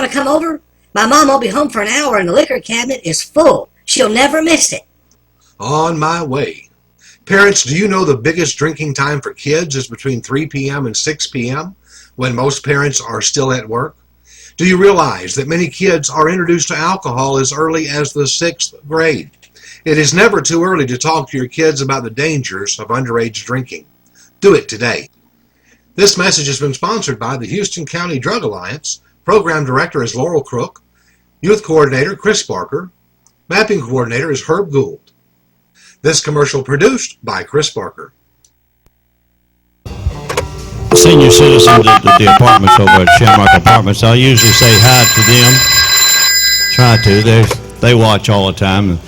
want to come over? My mom won't be home for an hour and the liquor cabinet is full. She'll never miss it. On my way. Parents, do you know the biggest drinking time for kids is between 3 p.m. and 6 p.m. when most parents are still at work? Do you realize that many kids are introduced to alcohol as early as the 6th grade? It is never too early to talk to your kids about the dangers of underage drinking. Do it today. This message has been sponsored by the Houston County Drug Alliance. Program Director is Laurel Crook. Youth Coordinator Chris Barker. Mapping Coordinator is Herb Gould. This commercial produced by Chris Barker. Senior citizens at the apartments over at Shamrock Apartments, I usually say hi to them. Try to. They watch all the time.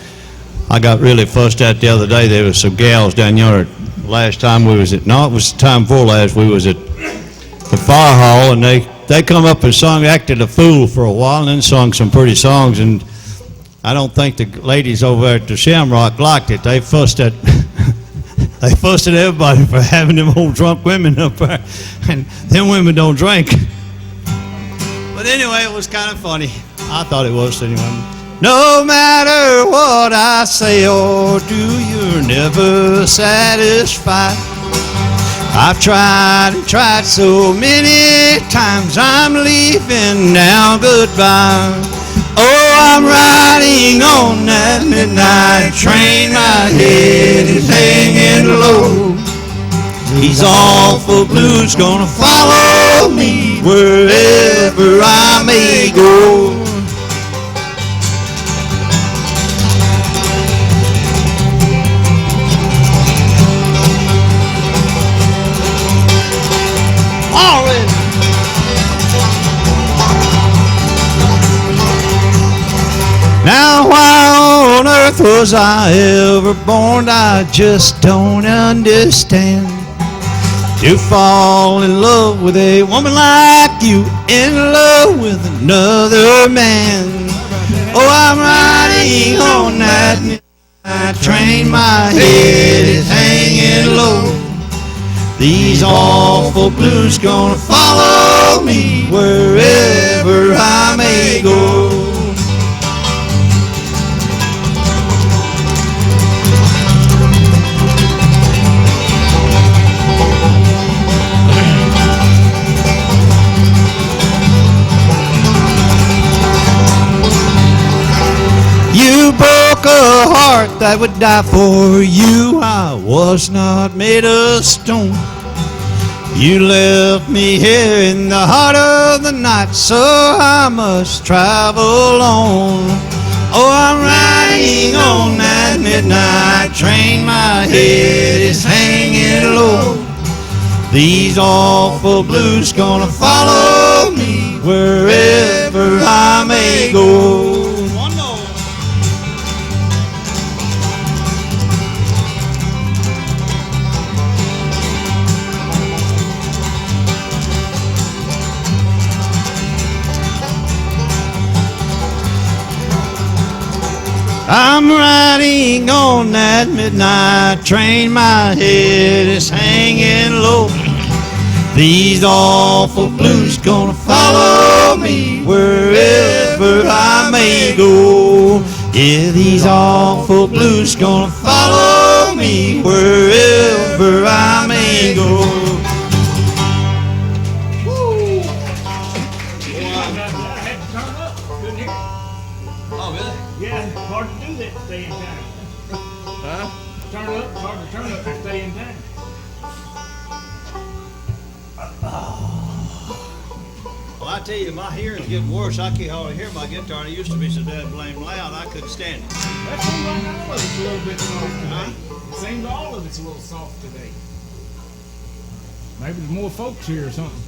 I got really fussed at the other day. There was some gals down yonder. Last time we was at, no, it was the time before last, we was at the fire hall, and they come up and acted a fool for a while, and then sung some pretty songs, and I don't think the ladies over there at the Shamrock liked it. They fussed at they fussed at everybody for having them old drunk women up there, and them women don't drink. But anyway, it was kind of funny. I thought it was anyway. No matter what I say or do, you're never satisfied. I've tried and tried so many times, I'm leaving now, goodbye. Oh, I'm riding on that midnight train, my head is hanging low. These awful blues gonna follow me wherever I may go. Now why on earth was I ever born? I just don't understand. To fall in love with a woman like you, in love with another man. Oh, I'm riding on that midnight train, my head is hanging low. These awful blues gonna follow me wherever I may go. You broke a heart that would die for you. I was not made of stone. You left me here in the heart of the night, so I must travel on. Oh, I'm riding on that midnight train, my head is hanging low. These awful blues gonna follow me wherever I may go. I'm riding on that midnight train, my head is hanging low. These awful blues gonna follow me wherever I may go. Yeah, these awful blues gonna follow me wherever I may go. I tell you, my hearing's getting worse. I can't hardly hear my guitar, and it used to be so damn blame loud, I couldn't stand it. That seems like all of it's a little bit soft today. It seems all of it's a little soft today. Maybe there's more folks here or something.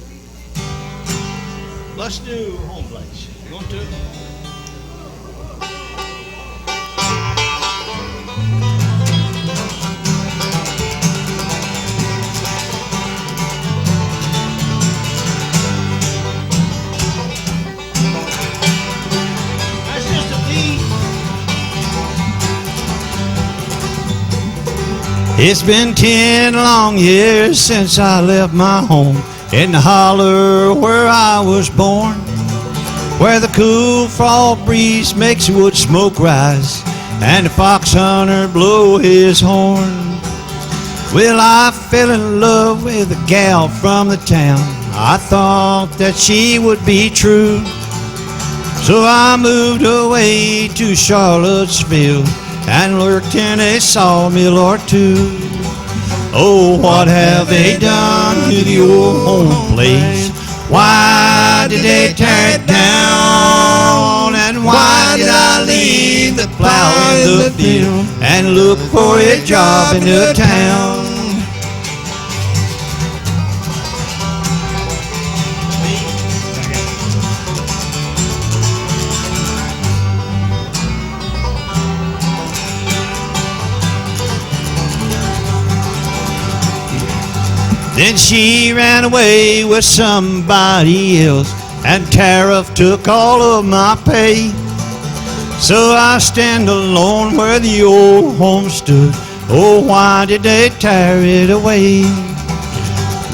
Let's do Home Place. You want to? It's been 10 long years since I left my home in the holler where I was born. where the cool fall breeze makes the wood smoke rise, and the fox hunter blow his horn. Well, I fell in love with a gal from the town. I thought that she would be true, so I moved away to Charlottesville and lurked in a sawmill or two. Oh, what have they done to the old home place? Why did they tear it down? And why did I leave the plow in the field and look for a job in the town? Then she ran away with somebody else, and tariff took all of my pay. So I stand alone where the old home stood. Oh, why did they tear it away?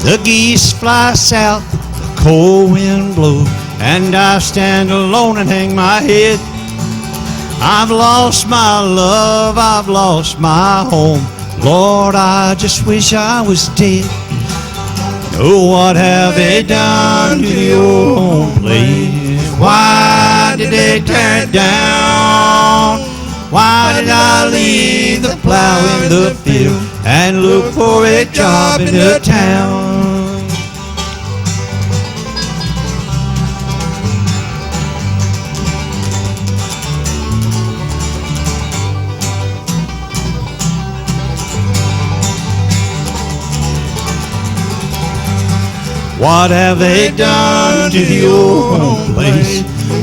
The geese fly south, the cold wind blows, and I stand alone and hang my head. I've lost my love, I've lost my home. Lord, I just wish I was dead. Oh, what have they done to the old home place? Why did they tear it down? Why did I leave the plow in the field and look for a job in the town? What have they done to the old home place?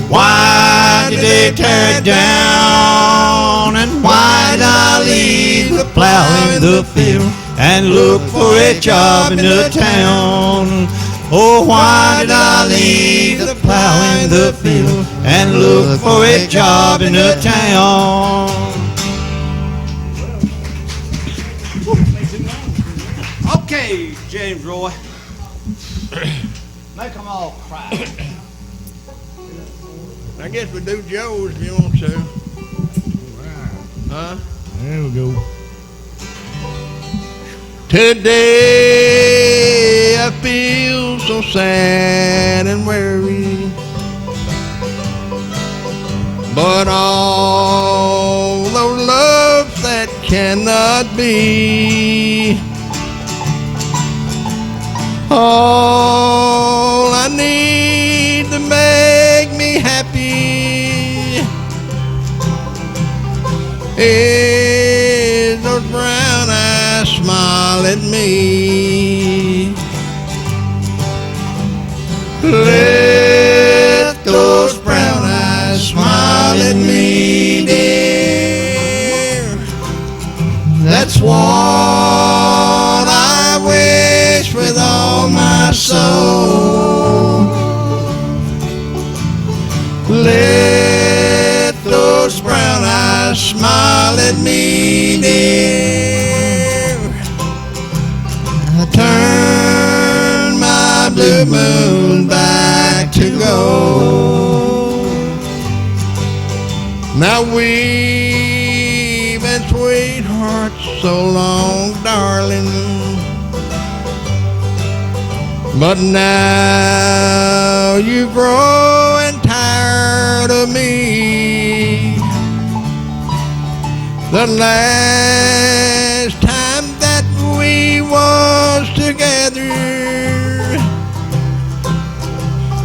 Why did they tear it down? And why did I leave the plow in the field and look for a job in the town? Oh, why did I leave the plow in the field and look for a job in the town? Okay, James Roy. Make them all cry. I guess we do Joe's if you want to. Huh? There we go. Today I feel so sad and weary, but all those loves that cannot be, all I need to make me happy is those brown eyes smile at me. Let those brown eyes smile at me, dear. That's what I wish with all my soul. Let those brown eyes smile at me, dear. Turn my blue moon back to gold. Now we've been sweethearts so long, darling, but now you're growing tired of me. The last time that we was together,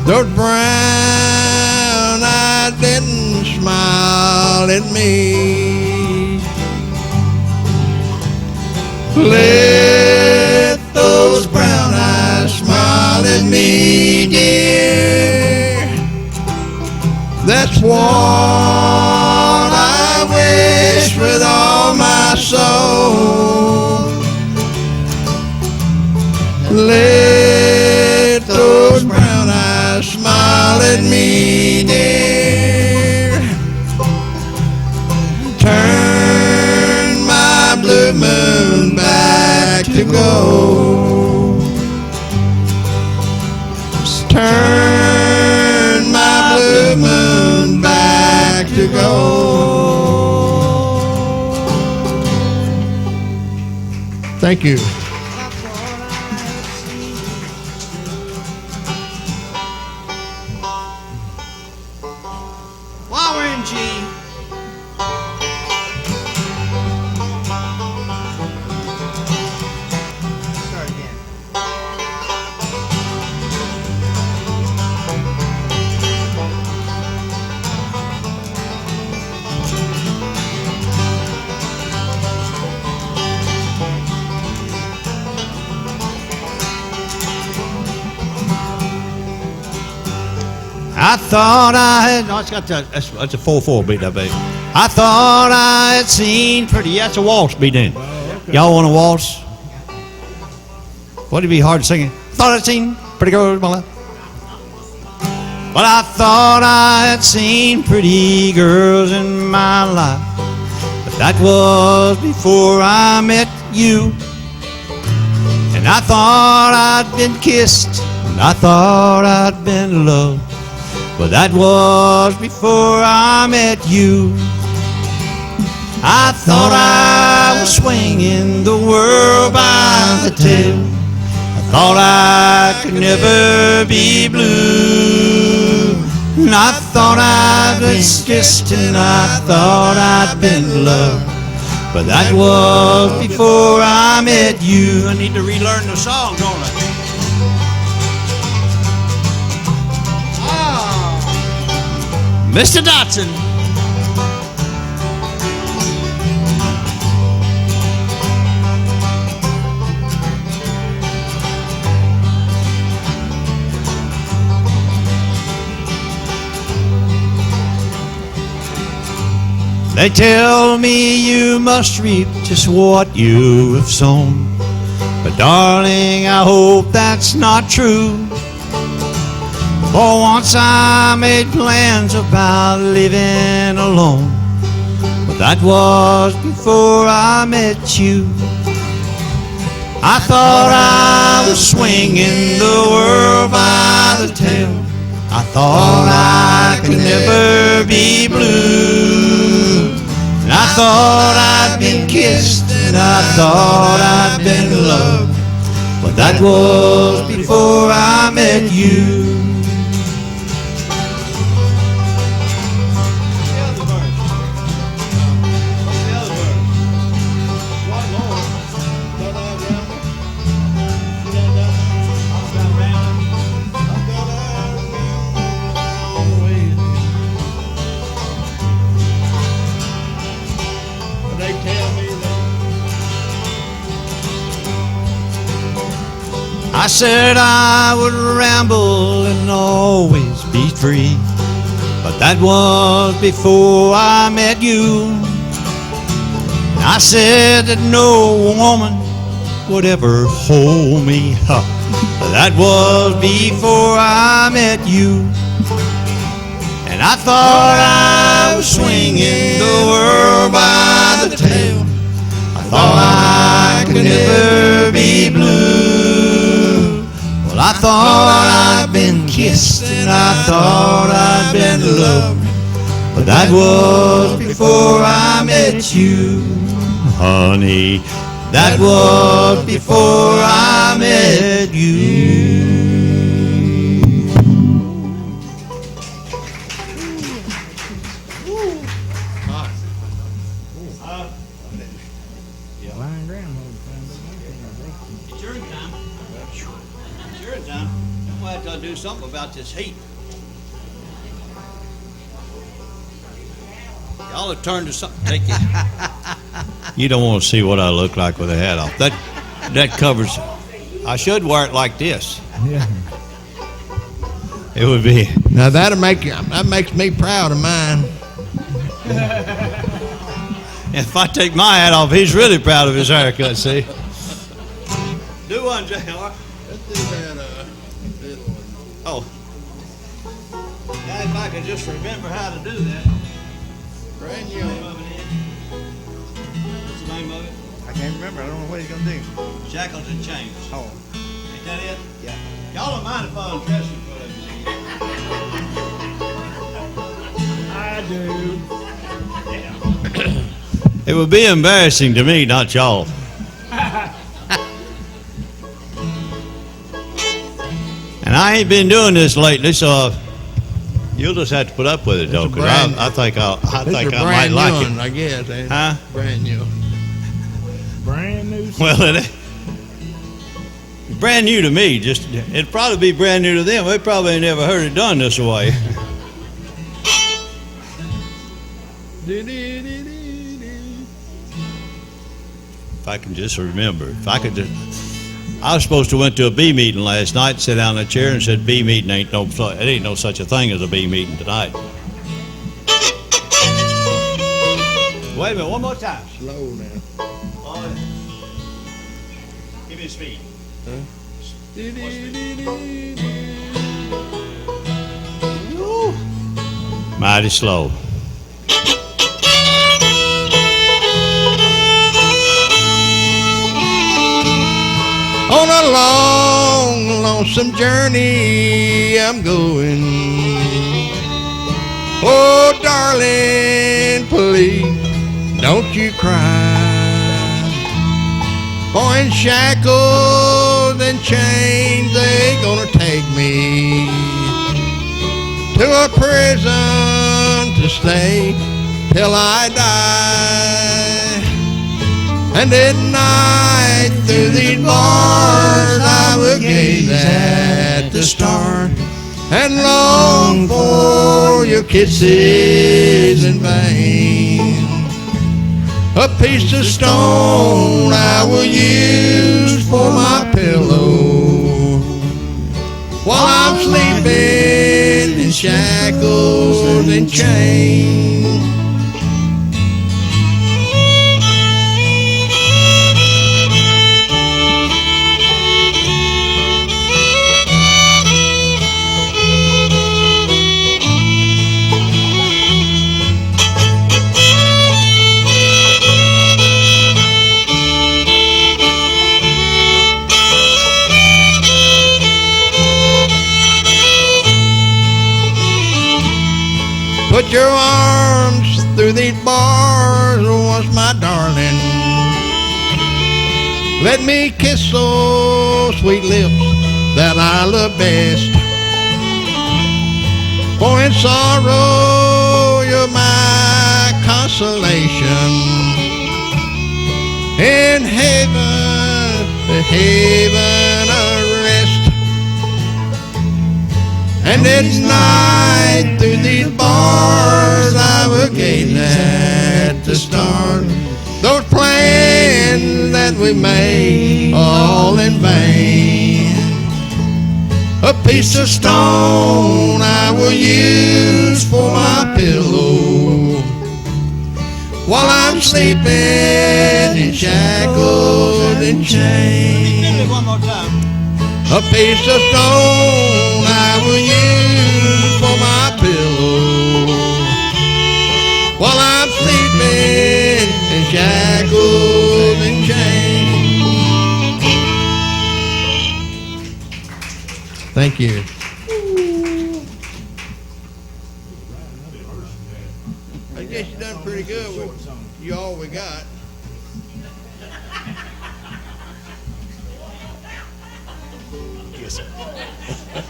those brown eyes didn't smile at me. Let those brown eyes smile at me, dear. That's what I wish with all my soul. Let those brown eyes smile at me, dear. Turn my blue moon back to gold. Turn my blue Thank you. While we're in G, start again. I thought I had. No, it's got that. That's a 4/4 beat, I bet. I thought I had seen pretty. That's a waltz beat in. Y'all want a waltz? Would it be hard singing? Thought I'd seen pretty girls in my life. But I thought I had seen pretty girls in my life. But that was before I met you. And I thought I'd been kissed. And I thought I'd been loved. But that was before I met you. I thought I was swinging the world by the tail. I thought I could never be blue. And I thought I'd been kissed and I thought I'd been loved. But that was before I met you. I need to relearn the song, don't I? Mr. Dotson. They tell me you must reap just what you have sown. But darling, I hope that's not true. For once I made plans about living alone. But that was before I met you. I thought I was swinging the world by the tail. I thought I could never be blue. And I thought I'd been kissed and I thought I'd been loved. But that was before I met you. I said I would ramble and always be free. But that was before I met you. I said that no woman would ever hold me up. But that was before I met you. And I thought I was swinging the world by the tail. I thought I could never be blue. Well, I thought I'd been kissed and I thought I'd been loved. But that was before I met you, honey. That was before I met you. To do something about this heat. Y'all have turned to something. Take it. You don't want to see what I look like with a hat off. That covers. I should wear it like this. Yeah. It would be. Now that makes me proud of mine. If I take my hat off, he's really proud of his haircut. See. Do one, JR. Let's do that. Oh. Now if I could just remember how to do that. Brand new. What's the name of it? I can't remember. I don't know what he's going to do. Shackles and Chains. Oh. Ain't that it? Yeah. Y'all don't mind if I undress you for that. I do. It would be embarrassing to me, not y'all. I ain't been doing this lately, so you'll just have to put up with it, though, because I think I might like it. I guess. Ain't it? Huh? Brand new. Brand new. Well, it ain't brand new to me. Just it'd probably be brand new to them. They probably ain't never heard it done this way. If I can just remember, if I could just. I was supposed to went to a bee meeting last night, sit down in a chair and said, bee meeting it ain't no such a thing as a bee meeting tonight. Wait a minute, one more time. Slow now. Give me a speed. Mighty slow. On a long, lonesome journey I'm going. Oh, darling, please don't you cry. For in shackles and chains they gonna take me to a prison to stay till I die. And at night through these bars I will gaze at the stars and long for your kisses in vain. A piece of stone I will use for my pillow while I'm sleeping in shackles and chains. Put your arms through these bars once, my darling. Let me kiss those sweet lips that I love best. For in sorrow you're my consolation. In heaven, the haven of rest. And at night through these bars I will gaze at the stars. Those plans that we made all in vain. A piece of stone I will use for my pillow while I'm sleeping in shackles and chains. One more time. A piece of stone I will use for my pillow while I'm sleeping in shackles and chains. Thank you. I guess you done pretty good with you all we got.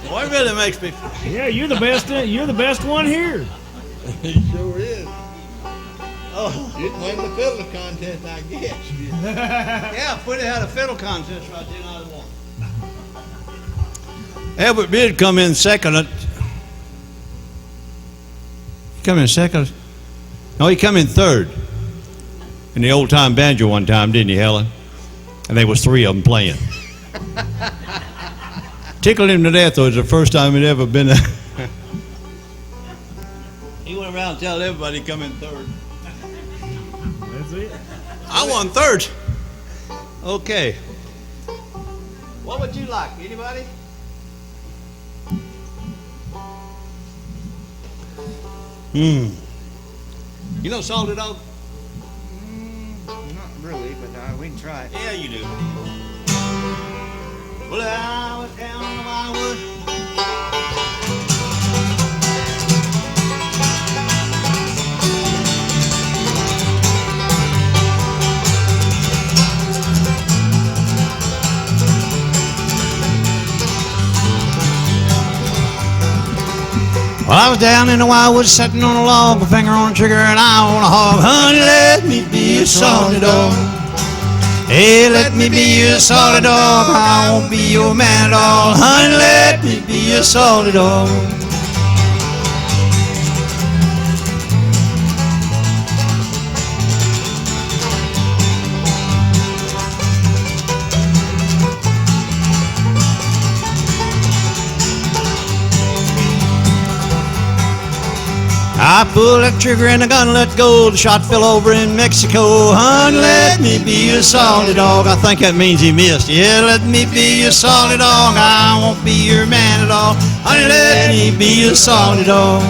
Boy, it really makes me. Yeah, you're the best. You're the best one here. He sure is. Oh, didn't win the fiddle contest, I guess. Yeah, Footy had a fiddle contest right there, I won. Albert did come in second. He come in second. No, he come in third. In the old time banjo one time, didn't you, Helen? And there was three of them playing. Tickled him to death, though. It was the first time he'd ever been there. He went around telling everybody he come in third. That's it. I won third. Okay. What would you like? Anybody? You know Salted Dog? Not really, but we can try it. Yeah, you do. Well, I was down in my woods. Well, I was down in the wildwoods sitting on a log, a finger on the trigger, and I on a hog. Honey, let me be a salty dog. Hey, let me be a salty dog. I won't be your man at all. Honey, let me be a salty dog. I pulled that trigger and the gun let go. The shot fell over in Mexico. Honey, let me be a salty dog. I think that means he missed. Yeah, let me be a salty dog. I won't be your man at all. Honey, let me be a salty dog.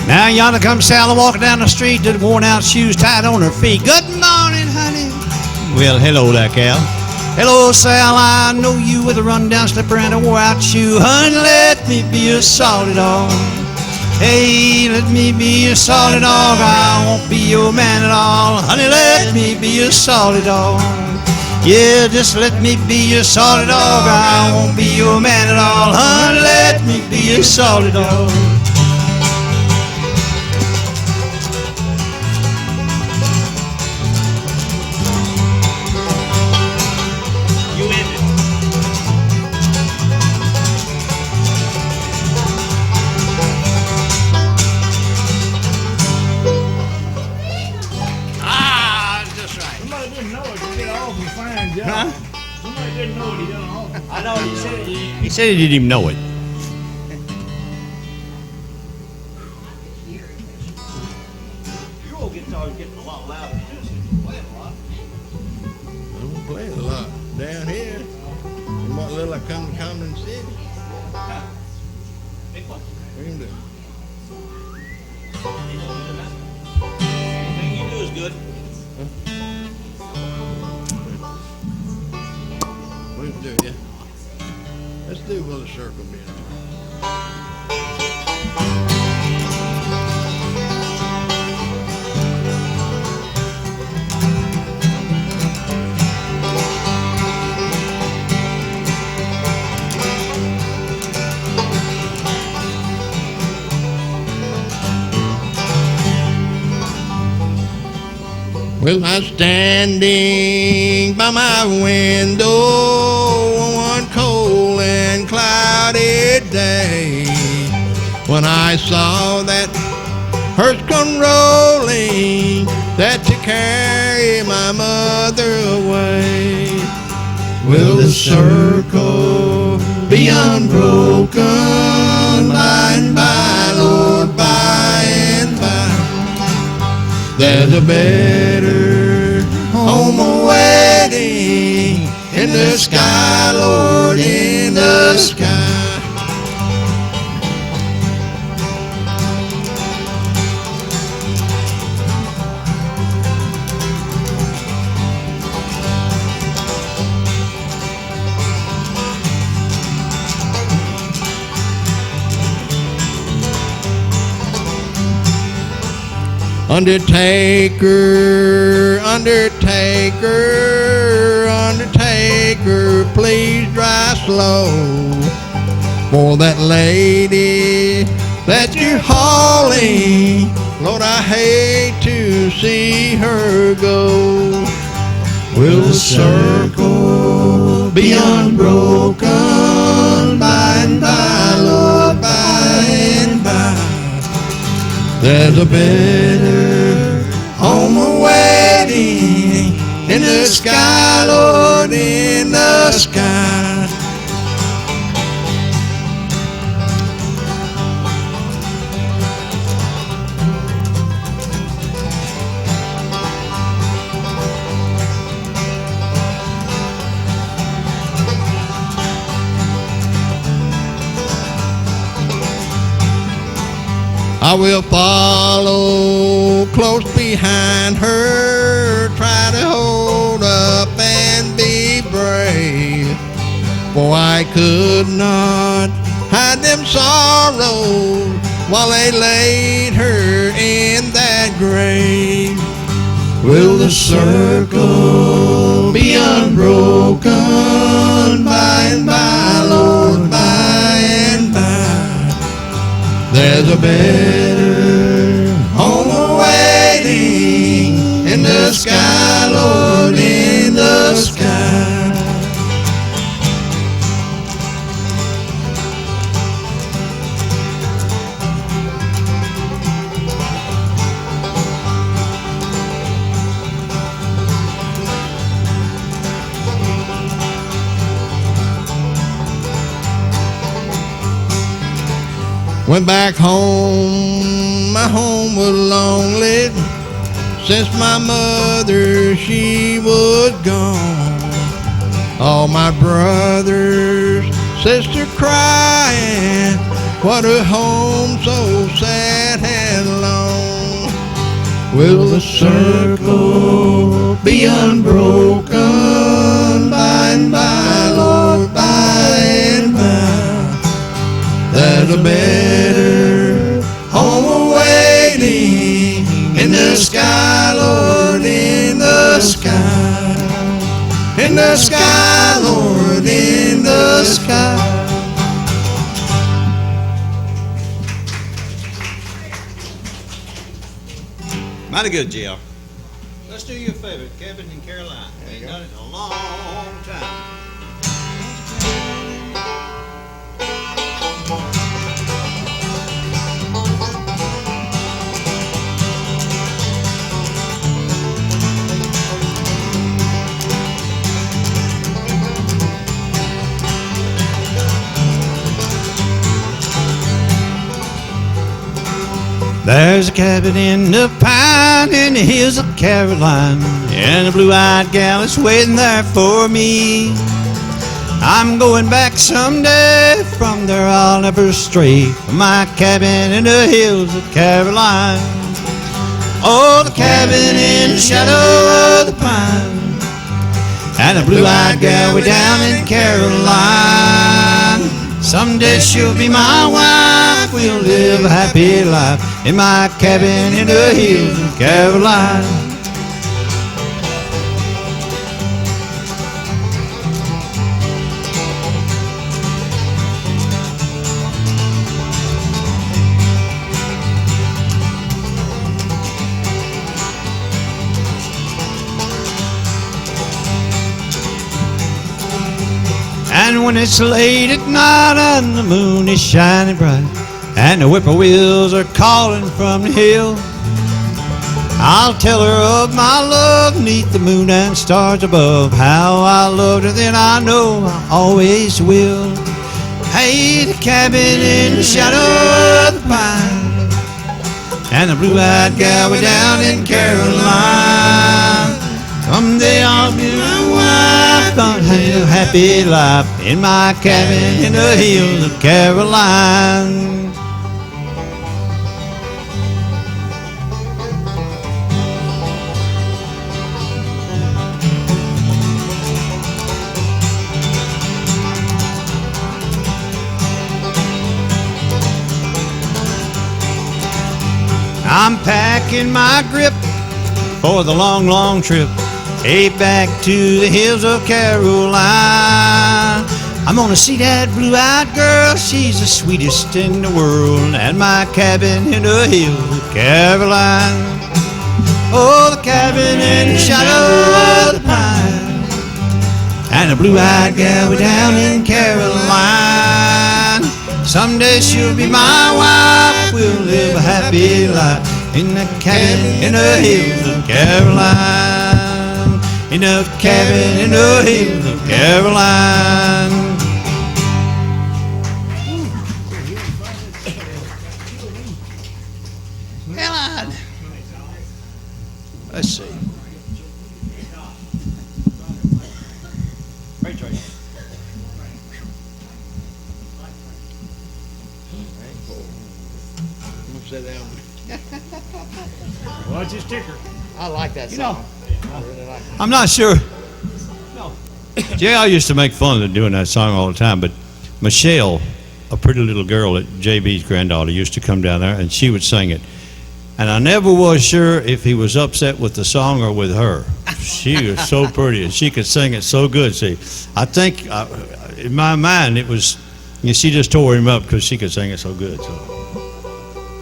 Now yonder comes Sally walking down the street with worn out shoes tied on her feet. Good morning, honey. Well, hello there, Cal. Hello, Sal. I know you with a run-down slipper and a wore-out shoe. Honey, let me be a salty dog. Hey, let me be a salty dog. I won't be your man at all. Honey, let me be a salty dog. Yeah, just let me be a salty dog. I won't be your man at all. Honey, let me be a salty dog. Huh? Somebody didn't know it, he done all. I know, he said he didn't even know it. Your old guitar is getting a lot louder too, so you play it a lot. I don't play a lot down here. And what little I come to Compton City. Big one. We can do. Anything you do is good. We can do, yeah. Let's do Will the Circle Be All Right. Well, I'm standing by my window one cold and cloudy day when I saw that hearse come rolling that to carry my mother away. Will the circle be unbroken by and by, Lord, by and by? There's a better home awaiting in the sky, Lord, in the sky. Undertaker, undertaker, undertaker, please drive slow for that lady that you're hauling. Lord, I hate to see her go. Will the circle be unbroken by and by, Lord, by and by? There's a better home awaiting in the sky, Lord, in the sky. I will follow close behind her, try to hold up and be brave, for I could not hide them sorrows while they laid her in that grave. Will the circle be unbroken by and by, Lord, by and by? There's a better home awaiting in the sky, Lord, in the sky. Went back home, my home was lonely, since my mother, she was gone. All my brothers, sister crying, what a home so sad and lone. Will the circle be unbroken by and by, Lord, by and by? There's a better home awaiting in the sky, Lord, in the sky. In the sky, Lord, in the sky. Mighty good, Jill. Let's do your favorite, Kevin and Caroline. Ain't done it in a long time. There's a cabin in the pine in the hills of Caroline, and a blue-eyed gal is waiting there for me. I'm going back someday, from there I'll never stray, from my cabin in the hills of Caroline. Oh, the cabin in the shadow of the pine, and a blue-eyed gal way down in Caroline. Someday she'll be my wife, we'll live a happy life in my cabin in the hills of Caroline. And when it's late at night and the moon is shining bright, and the whippoorwills are calling from the hill, I'll tell her of my love neath the moon and stars above. How I loved her then I know I always will. Hey, the cabin in the shadow of the pine, and the blue-eyed gal way down in Caroline. Someday I'll be my wife, gonna have a happy life in my cabin in the hills of Caroline. I'm packing my grip for the long, long trip, hey, back to the hills of Caroline. I'm gonna see that blue-eyed girl, she's the sweetest in the world, and my cabin in the hills of Caroline. Oh, the cabin in the shadow of the pine, and a blue-eyed gal way down in Caroline. Someday she'll be my wife, we'll live a happy life in the cabin in the hills of Caroline. In the cabin in the hills of Caroline. Caroline. Let's see. Right, Trey. Sit down. Watch your sticker. I like that You know, song. I really like it. I'm not sure. JL used to make fun of doing that song all the time, but Michelle a pretty little girl that JB's granddaughter used to come down there, and she would sing it. And I never was sure if he was upset with the song or with her. She was so pretty, and she could sing it so good. See, I think in my mind it was, she just tore him up because she could sing it so good. So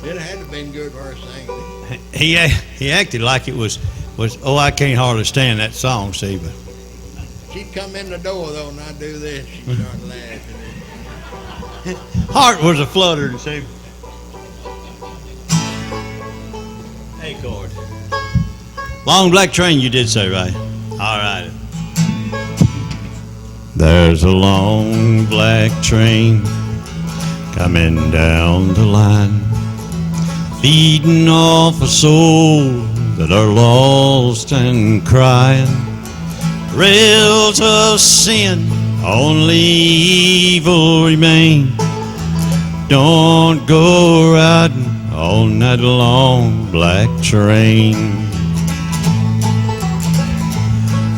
It had to have been good for her singing. he acted like it was oh, I can't hardly stand that song, see, but She'd come in the door, though, and I'd do this. She'd start laughing. heart was a flutter, see. Hey, chord. Long black train, you did say, right? All right. There's a long black train coming down the line, feeding off a soul that are lost and crying. Rails of sin, only evil remain. Don't go riding on that long black train.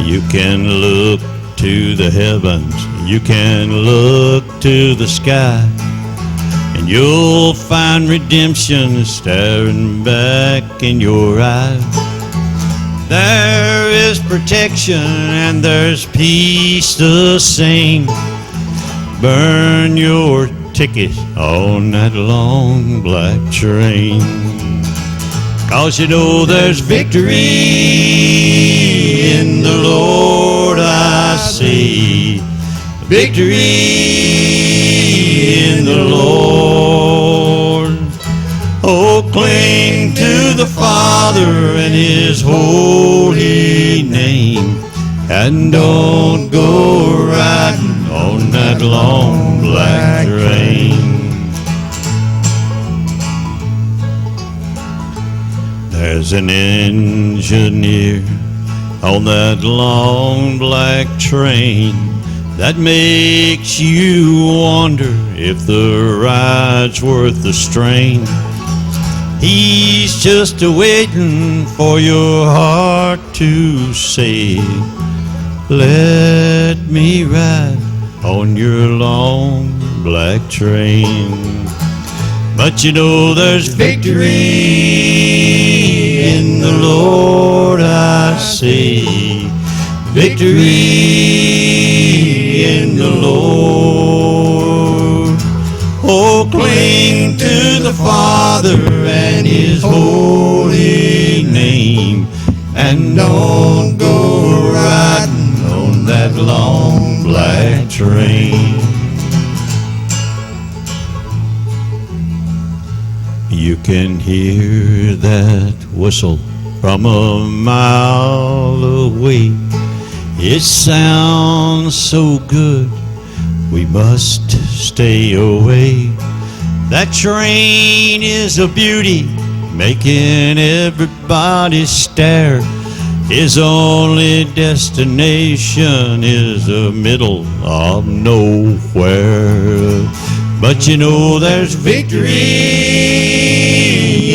You can look to the heavens, you can look to the sky, and you'll find redemption staring back in your eyes. There is protection and there's peace the same. Burn your ticket on that long black train, 'cause you know there's victory in the Lord, I see. Victory in the Lord. Oh, cling to the Father and His holy name, and don't go riding on that long black train. There's an engineer on that long black train that makes you wonder if the ride's worth the strain. He's just a-waiting for your heart to say, let me ride on your long black train. But you know there's victory in the Lord, I say. Victory in the Lord. Oh, cling to the Father and His holy name, and don't go riding on that long black train. You can hear that whistle from a mile away. It sounds so good, we must stay away. That train is a beauty, making everybody stare. His only destination is the middle of nowhere. But you know there's victory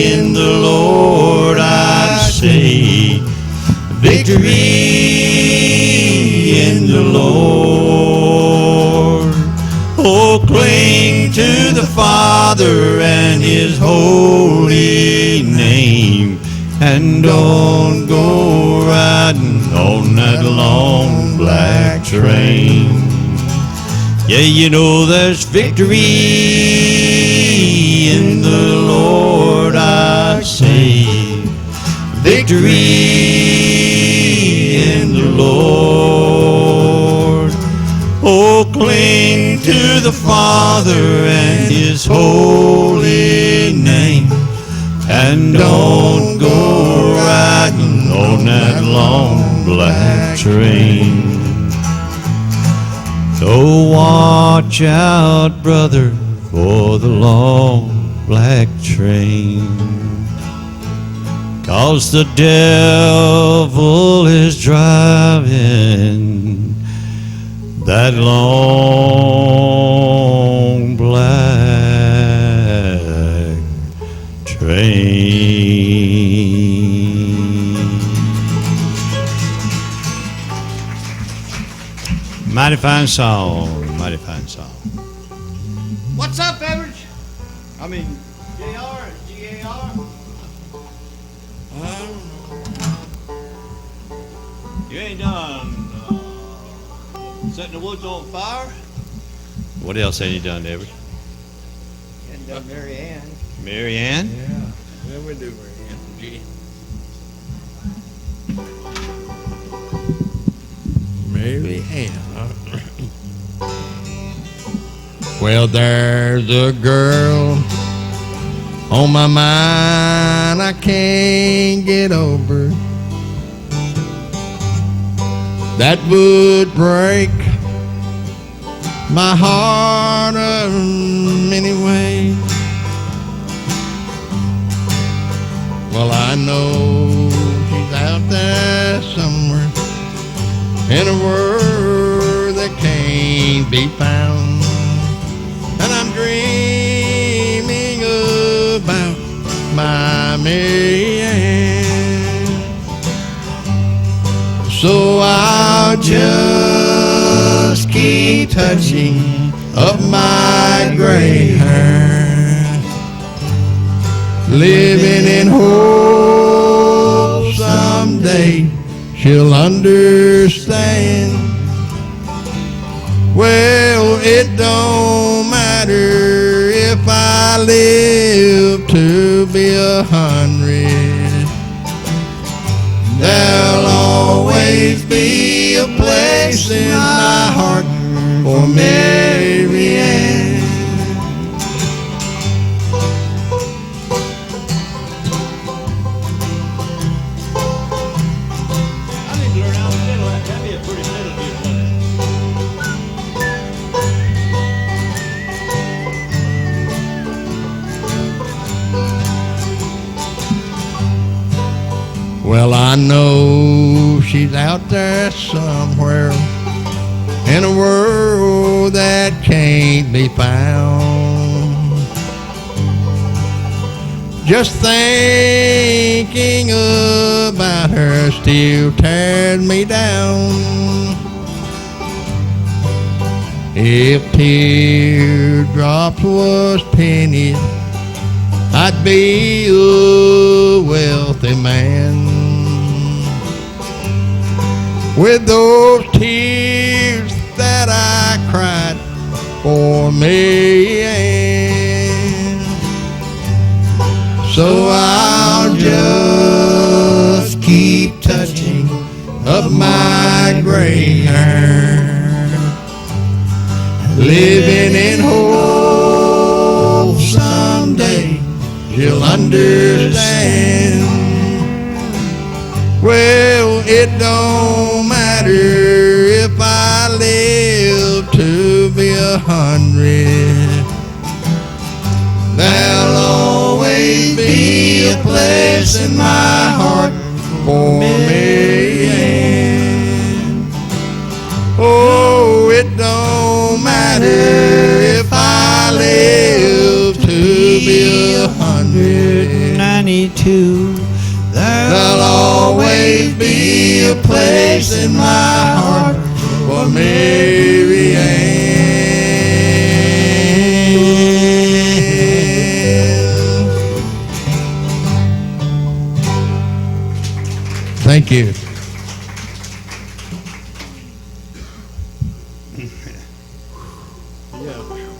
in the Lord, I say. Victory in the Lord. Oh, cling to the Father and His holy name, and don't go riding on that long black train. Yeah, you know there's victory in the Lord, I say. Victory in the Lord. Oh, cling to the Father and His holy name, and don't go riding on that long black train. So watch out, brother, for the long black train, 'cause the devil is driving that long black train. Mighty fine song, mighty fine song. What's up, Average? I mean, JR and GAR? You ain't done setting the woods on fire? What else have you done, Average? And Mary Ann. Mary Ann? Yeah. Well, we do, Mary Ann. Mary Ann. Well, there's a girl on my mind I can't get over. That would break my heart many ways. Well, I know she's out there somewhere in a world that can't be found. And I'm dreaming about my Mary Ann. So I'll just keep touching up my gray hair, living in hope someday she'll understand. Well, it don't matter if I live to be 100. There'll always be a place in my heart for Mary Ann. I need to learn how to fiddle. That'd be a pretty fiddle, wouldn't it? Well, I know she's out there somewhere in a world that can't be found. Just thinking about her still tears me down. If teardrops was pennies, I'd be a wealthy man. With those tears that I cried for Mary Ann. So I'll just keep touching up my gray hair, living in hope someday she'll understand. Well, it don't matter if I live to be 100. There'll always be a place in my heart for Mary Ann. Oh, it don't matter if I live to be 192. There'll always be a place in my heart for Mary Ann. Thank you.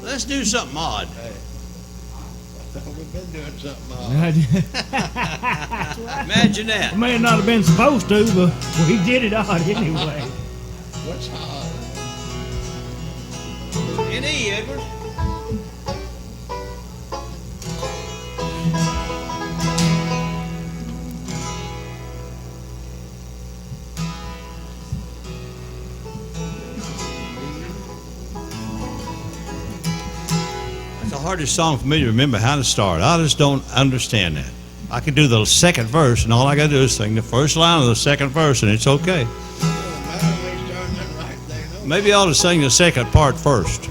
Let's do something odd. We've been doing something odd. Imagine that. May not have been supposed to, but we did it odd anyway. What's odd? N.E., Edward. That's the hardest song for me to remember how to start. I just don't understand that. I can do the second verse, and all I got to do is sing the first line of the second verse, and it's okay. Maybe I ought to sing the second part first.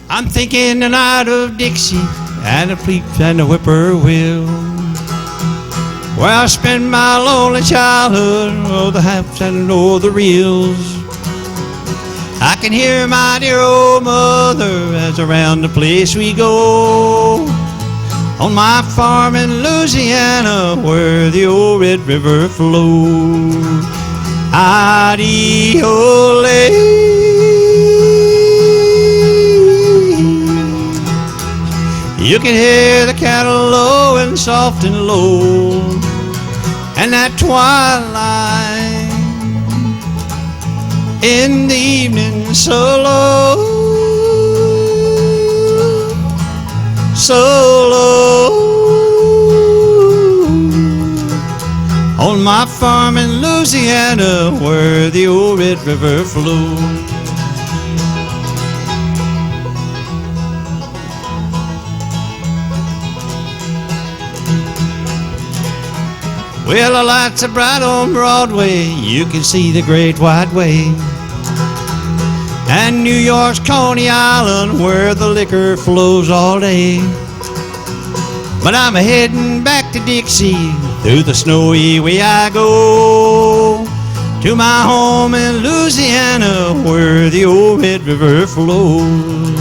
I'm thinking the night of Dixie and the fleet and the whippoorwill, where I spent my lonely childhood, oh, the halves and oh, the reels. I can hear my dear old mother as around the place we go. On my farm in Louisiana where the old Red River flows. Adi-ole. You can hear the cattle lowing soft and low, and that twilight in the evening so low, so low. On my farm in Louisiana where the old Red River flows. Well, the lights are bright on Broadway, you can see the Great White Way. And New York's Coney Island where the liquor flows all day. But I'm heading back to Dixie, through the snowy way I go, to my home in Louisiana where the old Red River flows.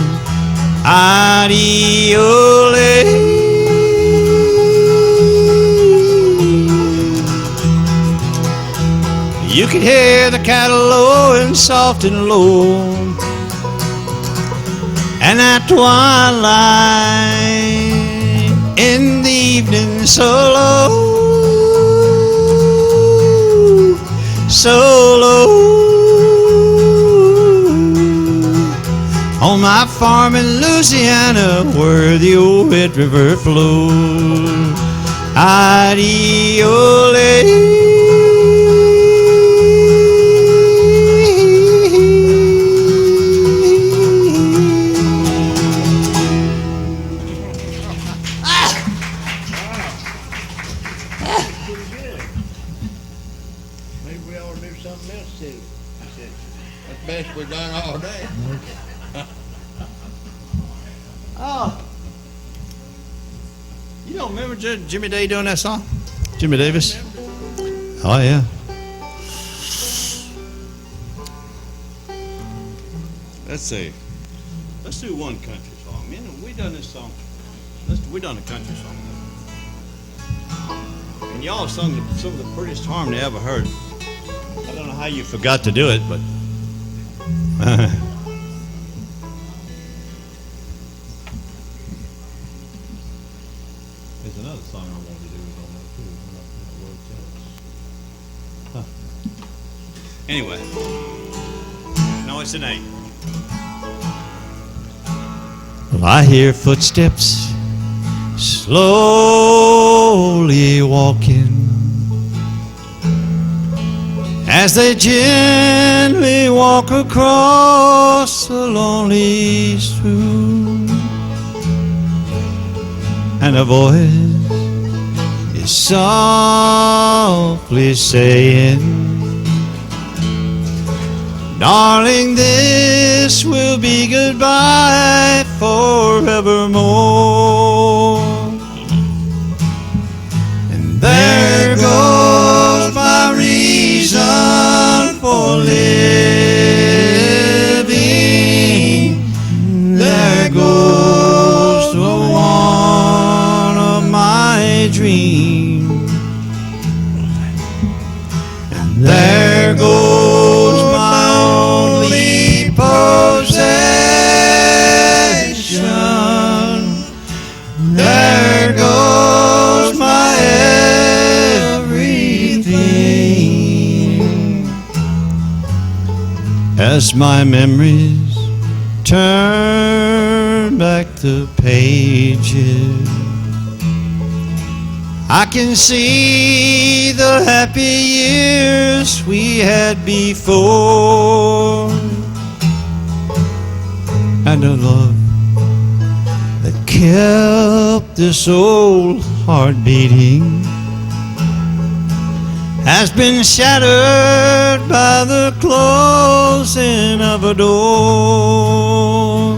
Adi-ole. You can hear the cattle lowing soft and low, and that twilight in the evening so low, so low. On my farm in Louisiana where the old Red River flows. Adi-ole. Maybe we ought to do something else too. I said, that's best we've done all day. Oh. You don't remember Jimmy Day doing that song? Jimmy Davis? Oh, yeah. Let's see. Let's do one country song. Man, we done this song. We done a country song. And y'all sung some of the prettiest harmony I ever heard. I don't know how you forgot to do it, but... There's another song I want to do on that too. Huh. Anyway. No, it's an A. Well, I hear footsteps slowly walking as they gently walk across the lonely street, and a voice is softly saying, darling, this will be goodbye forevermore. And there goes my reason for living. There goes the one of my dreams. And there goes my only possession. There goes my everything. As my memories turn back the pages, I can see the happy years we had before, and a love that kept this old heart beating has been shattered by the closing of a door.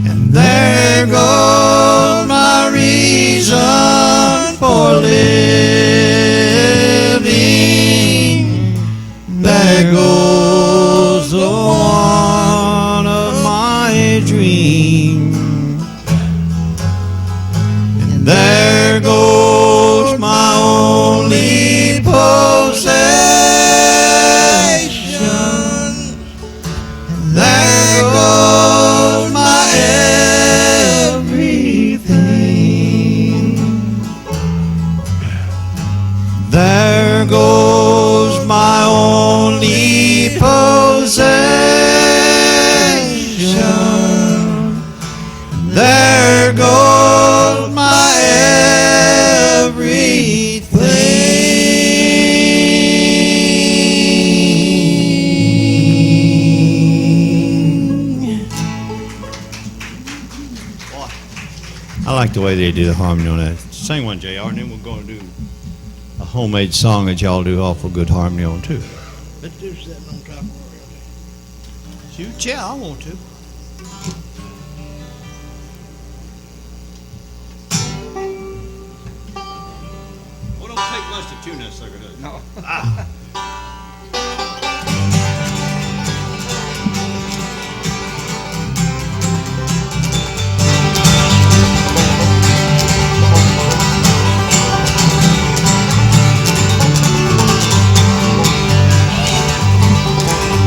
And there goes my reason for living. There goes There goes my only possession. There goes my everything. I like the way they do the harmony on that. Sing one, JR, and then we're going to do a homemade song that y'all do awful good harmony on, too. Let's do something on top of it. Shoot, yeah, I want to. Well, don't take much to tune that sucker, does it? No.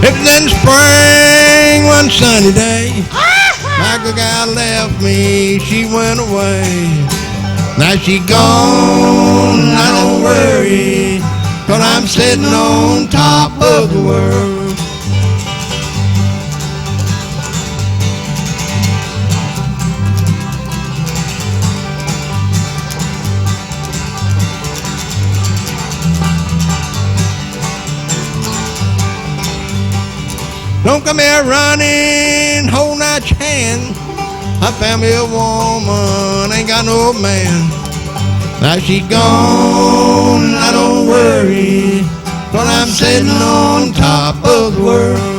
It was in the spring one sunny day. My good gal left me, she went away. Now she gone, I don't worry, 'cause I'm sitting on top of the world. Don't come here running, holding out your hand. I found me a woman, ain't got no man. Now she gone, I don't worry, but I'm sitting on top of the world.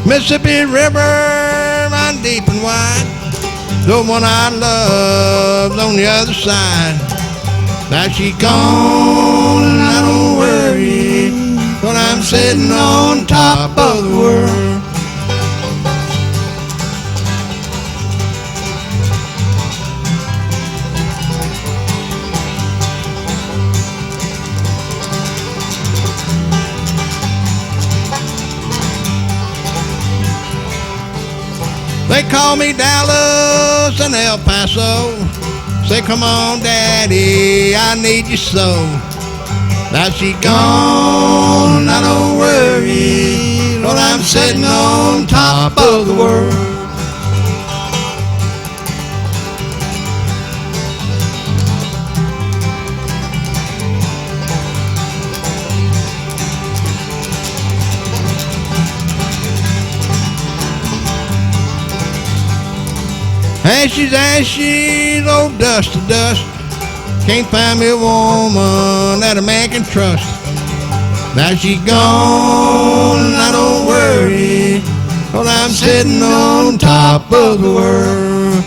Mississippi River, run deep and wide. The one I love's on the other side. Now she gone, I don't worry, but I'm sitting on top of the world. They call me Dallas and El Paso. Say, come on, Daddy, I need you so. Now she gone, I don't worry, but I'm sitting on top of the world. Ashes, ashes, oh dust to dust. Can't find me a woman that a man can trust. Now she gone, I don't worry, 'cause I'm sitting on top of the world.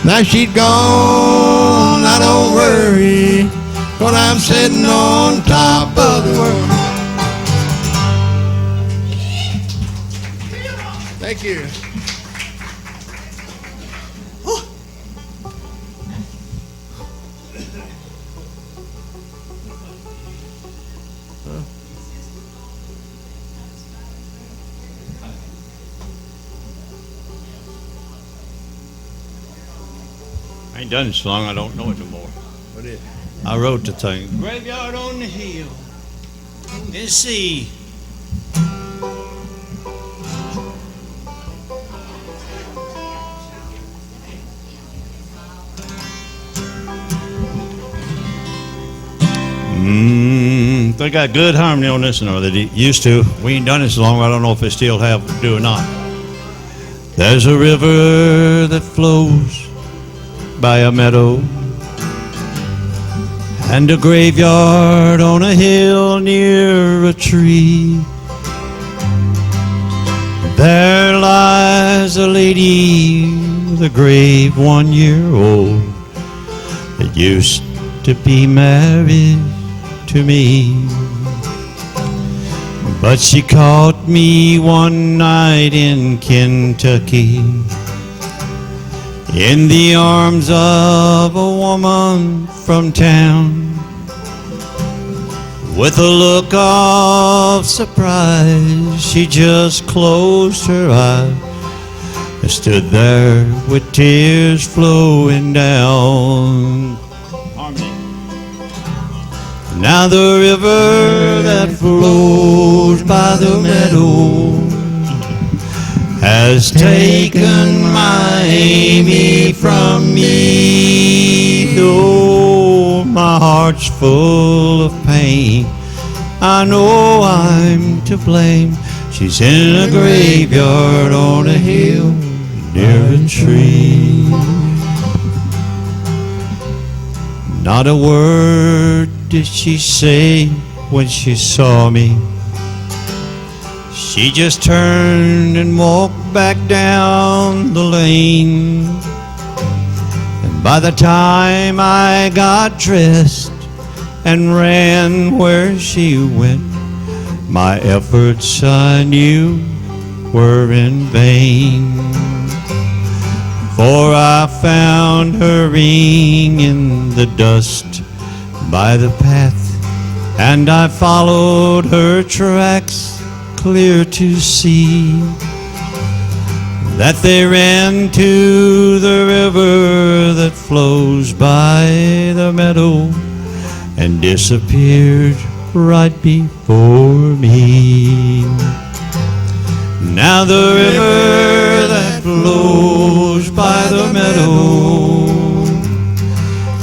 Now she's gone, I don't worry, 'cause I'm sitting on top of the world. Thank you. I ain't done it so long, I don't know it no more. What is it? I wrote the thing. Graveyard on the hill. Let's see. They got good harmony on this one, or they used to. We ain't done it so long, I don't know if they still have do or not. There's a river that flows by a meadow, and a graveyard on a hill near a tree. There lies a lady with a grave 1 year old that used to be married to me. But she caught me one night in Kentucky, in the arms of a woman from town. With a look of surprise, she just closed her eyes and stood there with tears flowing down. Now the river that flows by the meadow has taken my Amy from me. Though my heart's full of pain, I know I'm to blame. She's in a graveyard on a hill near a tree. Not a word did she say when she saw me. She just turned and walked back down the lane. And by the time I got dressed and ran where she went, my efforts I knew were in vain. For I found her ring in the dust by the path, and I followed her tracks clear to see that they ran to the river that flows by the meadow and disappeared right before me. Now the river that flows by the meadow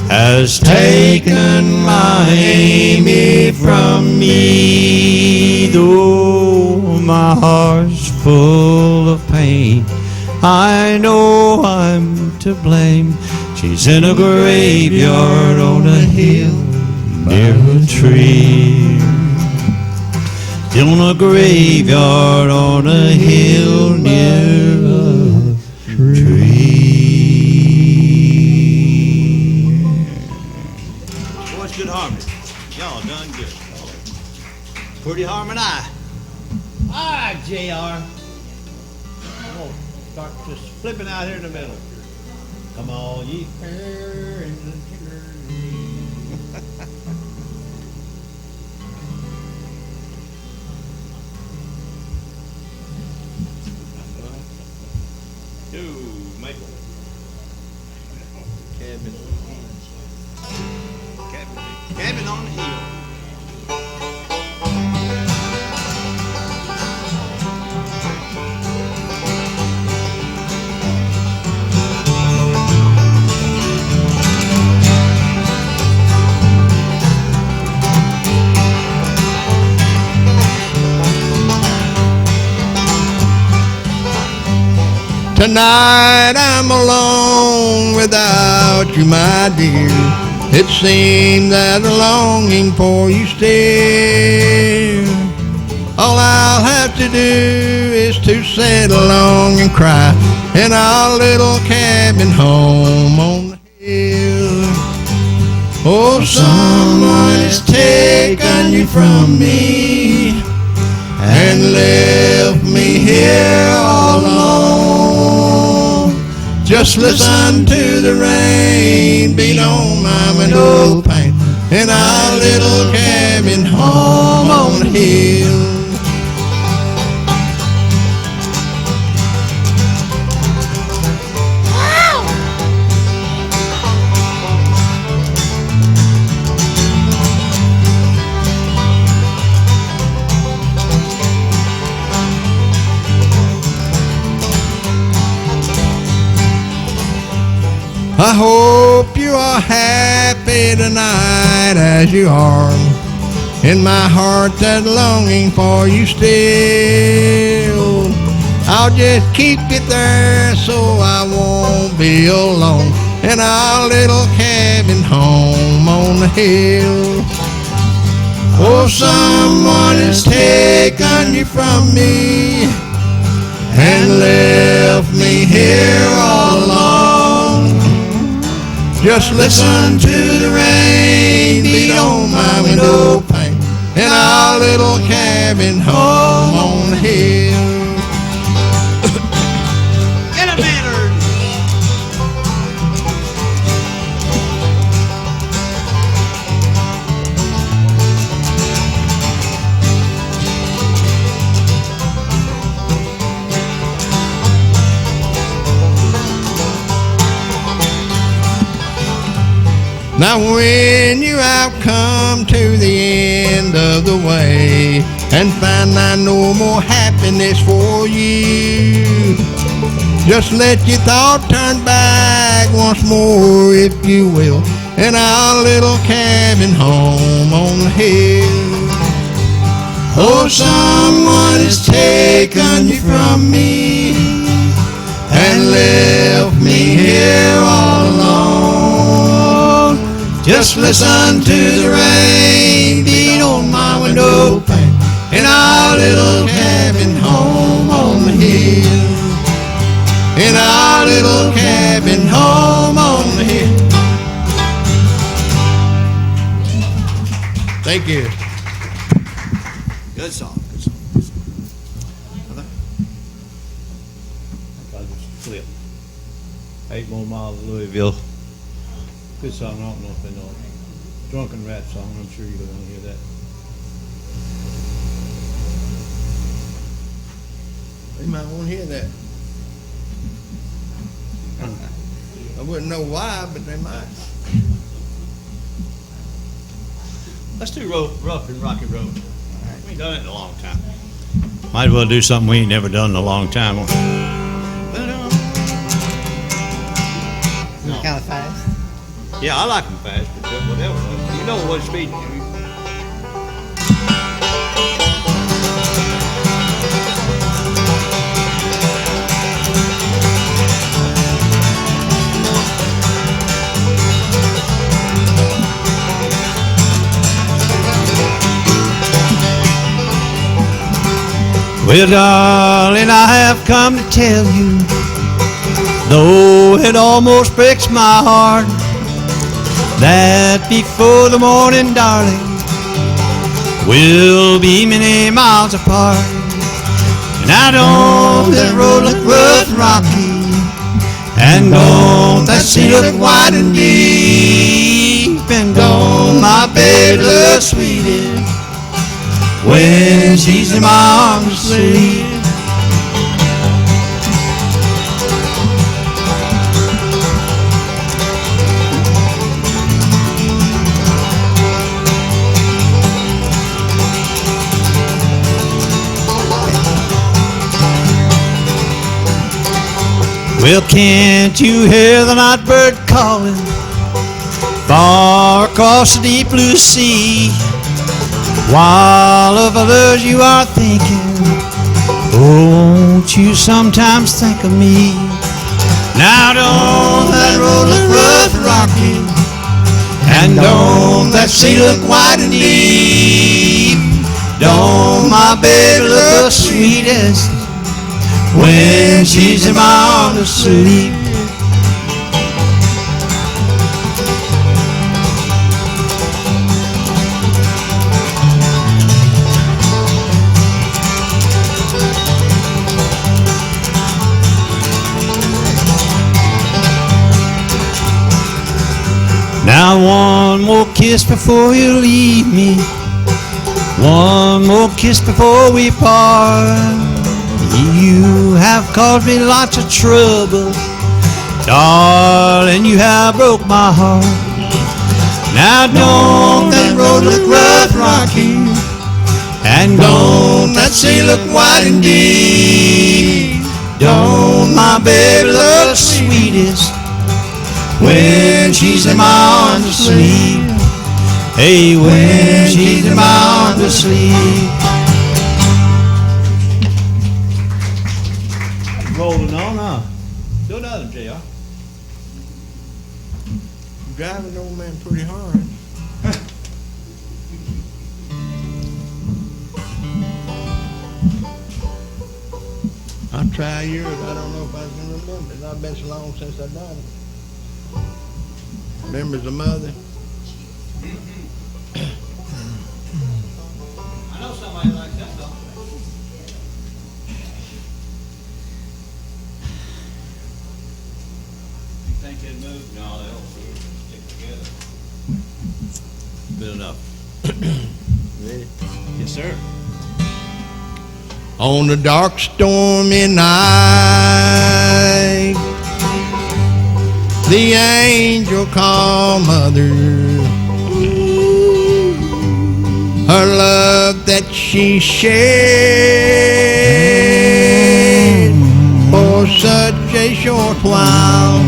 has taken my Amy from me. Though my heart's full of pain, I know I'm to blame. She's in a graveyard on a hill near a tree. In a graveyard on a hill near a tree. Boy, it's good harmony. Y'all done good. Pretty harmonize. All right, JR. I'm going to start just flipping out here in the middle. Come on, ye fair and the Michael. Cabin on the hill. Tonight I'm alone without you, my dear. It seems that the longing for you still. All I'll have to do is to sit along and cry in our little cabin home on the hill. Oh, someone has taken you from me and left me here all alone. Just listen to the rain beat on my window pane in our little cabin home on the hill. I hope you are happy tonight as you are. In my heart that longing for you still. I'll just keep it there so I won't be alone in our little cabin home on the hill. Oh, someone has taken you from me and left me here all alone. Just listen to the rain beat on my window pane in our little cabin home on the hill. Elevator! Now when you have come to the end of the way and find I no more happiness for you, just let your thought turn back once more, if you will, in our little cabin home on the hill. Oh, someone has taken you from me and left me here all alone. Just listen to the rain beat on my window pane in our little cabin home on the hill. In our little cabin home on the hill. Thank you. Good song. Good song. Another? I just flip. 8 more miles of Louisville. Good song. I don't know if they know it. Drunken Rat song. I'm sure you don't want to hear that. They might want to hear that. I wouldn't know why, but they might. Let's do Rough and Rocky Road. We ain't done it in a long time. Might as well do something we ain't never done in a long time. Kind of fast. Yeah, I like them fast, but whatever. You know what speed. Well, darling, I have come to tell you, though it almost breaks my heart, that before the morning, darling, we'll be many miles apart. And I don't that road look rough and rocky, and don't that sea look wide and deep, and don't my baby look sweetest when she's in my arms asleep. Well, can't you hear the night bird calling far across the deep blue sea? While of others you are thinking, oh, won't you sometimes think of me? Now don't that road look rough and rocky, and don't that sea look wide and deep, don't my baby look sweetest when she's in my arms asleep? Now one more kiss before you leave me, one more kiss before we part. You have caused me lots of trouble, darling, you have broke my heart. Now don't that road look rough and rocky, and don't that sea look wide and deep, don't my baby look sweetest when she's in my arms asleep? Hey, when she's in my arms asleep. Rolling on, huh? Do another, JR. Driving old man pretty hard. I'll try yours. I don't know if I can remember. It's not been so long since I've done it. Remembers the mother? I know somebody likes that song. You think they'd move? No, they don't stick together. Good enough. Ready? Yes, sir. On a dark, stormy night, the angel called mother. Her love that she shared for such a short while.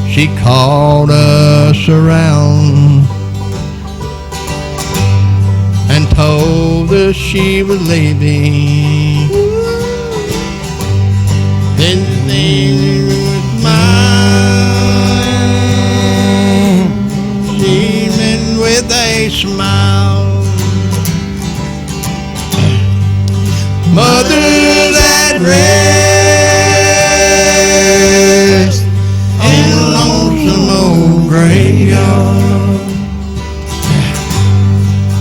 She called us around and told us she was leaving. Then she was mine, beaming with a smile. Mother's at rest in a lonesome old graveyard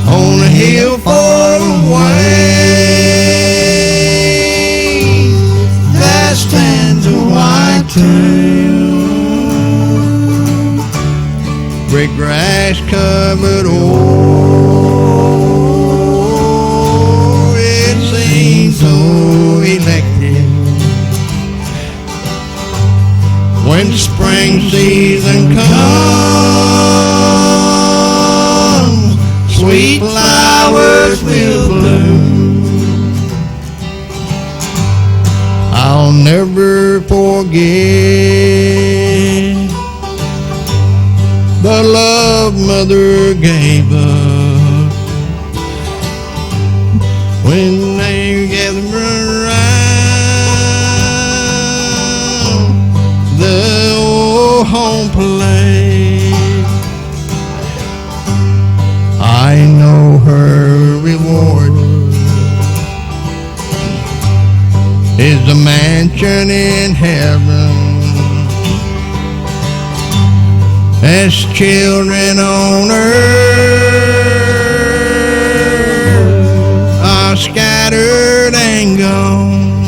on a hill far away. There stands a white tomb, brick grass covered. Oh, it seems so electric when spring season comes. Sweet flowers will bloom. I'll never forget the love mother gave us when they gathered around the old home plate. I know her reward is a mansion in heaven. As children on earth are scattered and gone,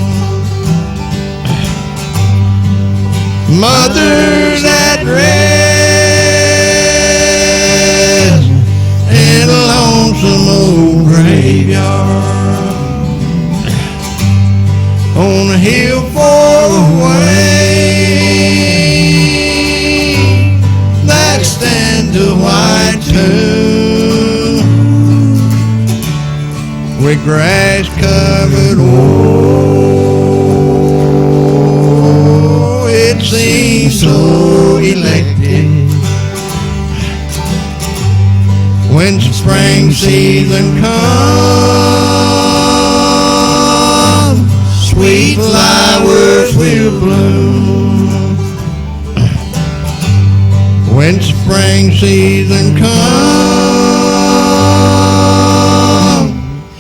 mothers at rest in a lonesome old graveyard on a hill far away. That stands a white tomb with grass covered. Oh, it seems so electric when spring season comes. Sweet flowers will bloom when spring season comes.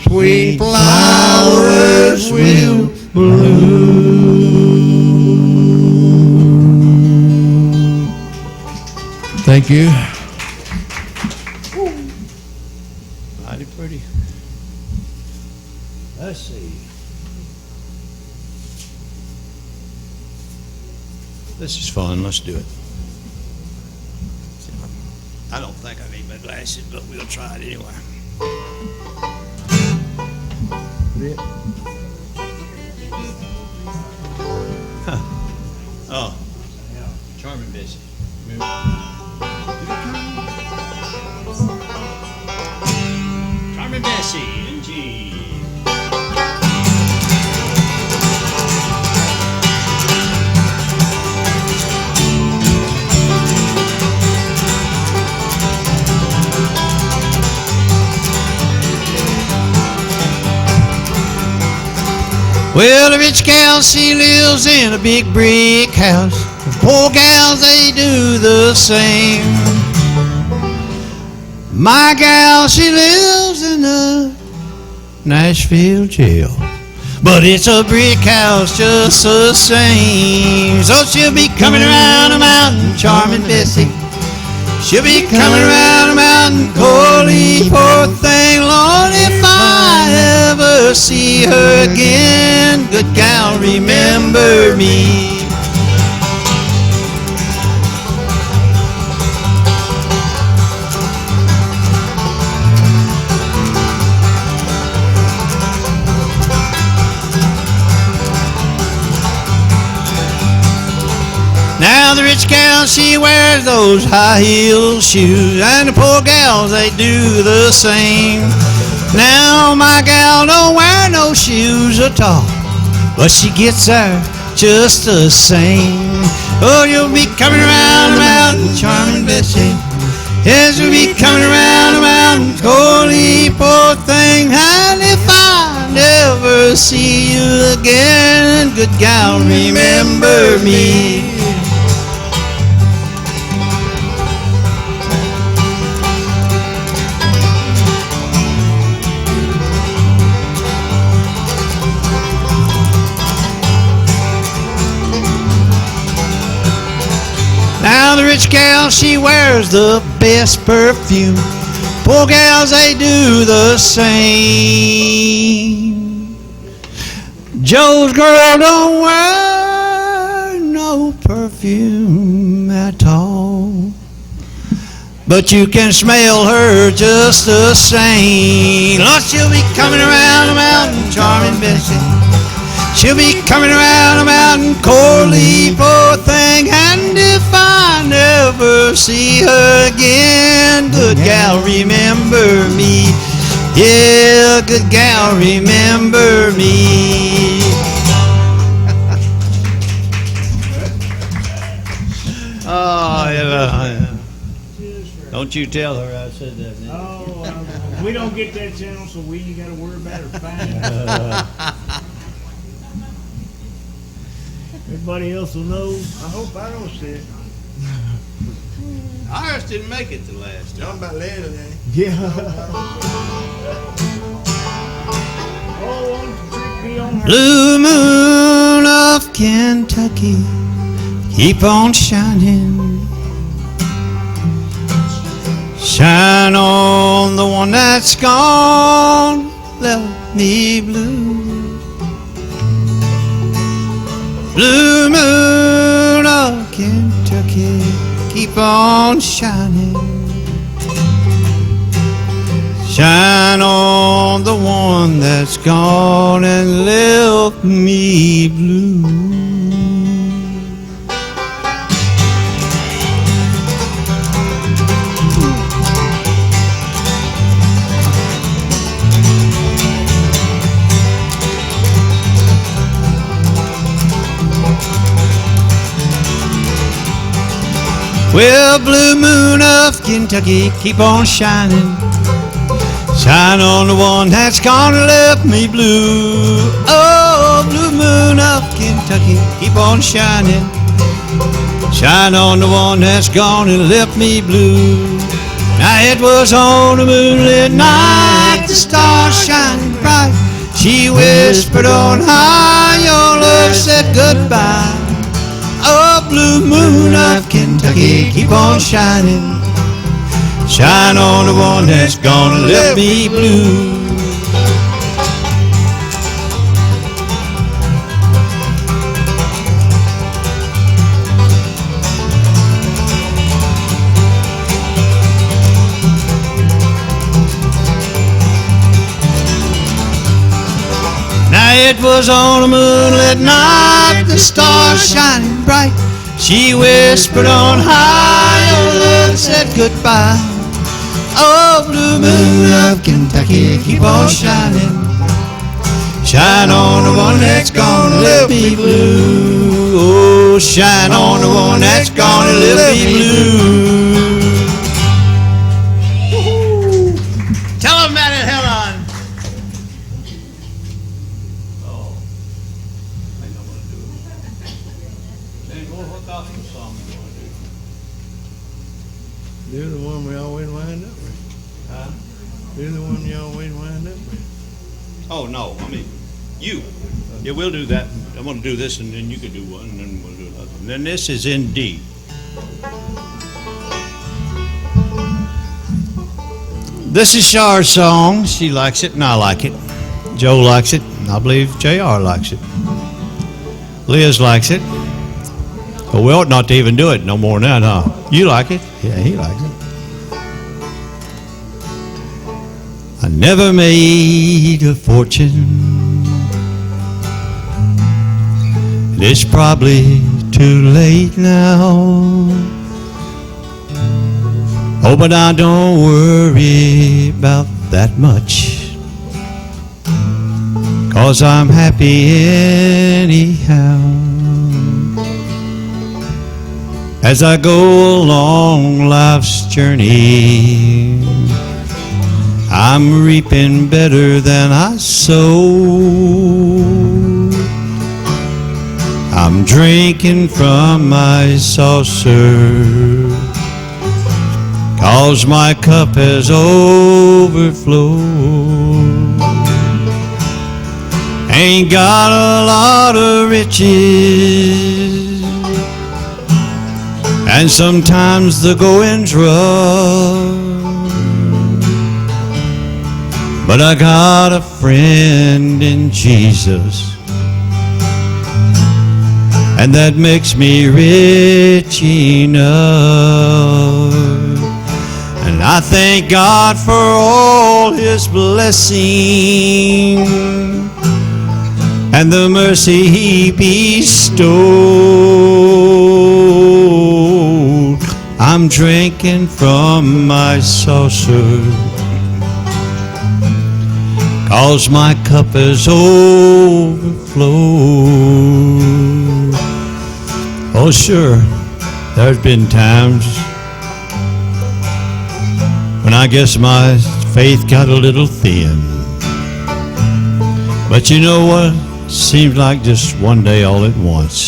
Sweet flowers will bloom. Thank you. Mighty pretty. Let's see. This is fun. Let's do it. I don't think I need my glasses, but we'll try it anyway. Huh. Oh. Charming Bessie. Charming Bessie and G. Well, the rich gal, she lives in a big brick house. The poor gals, they do the same. My gal, she lives in the Nashville jail, but it's a brick house just the same. So she'll be coming around the mountain, charming Bessie. She'll be coming around the mountain, Coley, poor thing. Lord, if I ever see her again, good gal, remember me. rich gal, she wears those high heel shoes, and the poor gals, they do the same. Now my gal don't wear no shoes at all, but she gets there just the same. Oh, you'll be coming around the mountain, charming Bessie. Yes, you'll be coming around the mountain, Coley, poor thing. And if I never see you again, good gal, remember me. Now the rich gal, she wears the best perfume. Poor gals, they do the same. Joe's girl don't wear no perfume at all, but you can smell her just the same. Lord, she'll be coming around the mountain, charming Bessie. She'll be coming around the mountain, Corley, poor thing. And if I never see her again, good gal, remember me. Yeah, good gal, remember me. Oh, yeah. Don't you tell her I said that. Oh, we don't get that channel, so we ain't got to worry about her finding it. Everybody else will know. I hope I don't see it. Iris didn't make it the last time. Talking about later then. Yeah. Oh, won't be on her. Blue moon of Kentucky, keep on shining. Shine on the one that's gone, left me blue. Blue moon of Kentucky, keep on shining. Shine on the one that's gone and left me blue. Well, blue moon of Kentucky, keep on shining. Shine on the one that's gone and left me blue. Oh, blue moon of Kentucky, keep on shining. Shine on the one that's gone and left me blue. Now it was on a moonlit night, the stars shining bright. She whispered on high, your love said goodbye. Oh, blue moon of Kentucky, keep on shining. Shine on the one that's gonna let me blue. Now it was on a moonlit night, the stars shining bright. She whispered on high, your love said goodbye. Oh, blue moon of Kentucky, keep on shining. Shine on the one that's gonna let me blue. Oh, shine on the one that's gonna let me blue. Woo-hoo. Tell them about it, Helen. Oh, I know what to do. Then what gospel song you want to do? You're the one we always wind up with. Huh? You're the one you always wind up with. Oh, no, I mean, you. Yeah, we'll do that. I'm going to do this, and then you can do one, and then we'll do another. And then this is in D. This is Char's song. She likes it, and I like it. Joe likes it, and I believe JR likes it. Liz likes it. But we ought not to even do it no more now, no. You like it? Yeah, he likes it. I never made a fortune. It's probably too late now. Oh, but I don't worry about that much, 'cause I'm happy anyhow. As I go along life's journey, I'm reaping better than I sowed. I'm drinking from my saucer, 'cause my cup has overflowed. Ain't got a lot of riches, and sometimes the going's rough, but I got a friend in Jesus, and that makes me rich enough. And I thank God for all His blessings and the mercy He bestowed. I'm drinking from my saucer, 'cause my cup has overflowed. Oh sure, there's been times when I guess my faith got a little thin. But you know what? Seems like just one day all at once,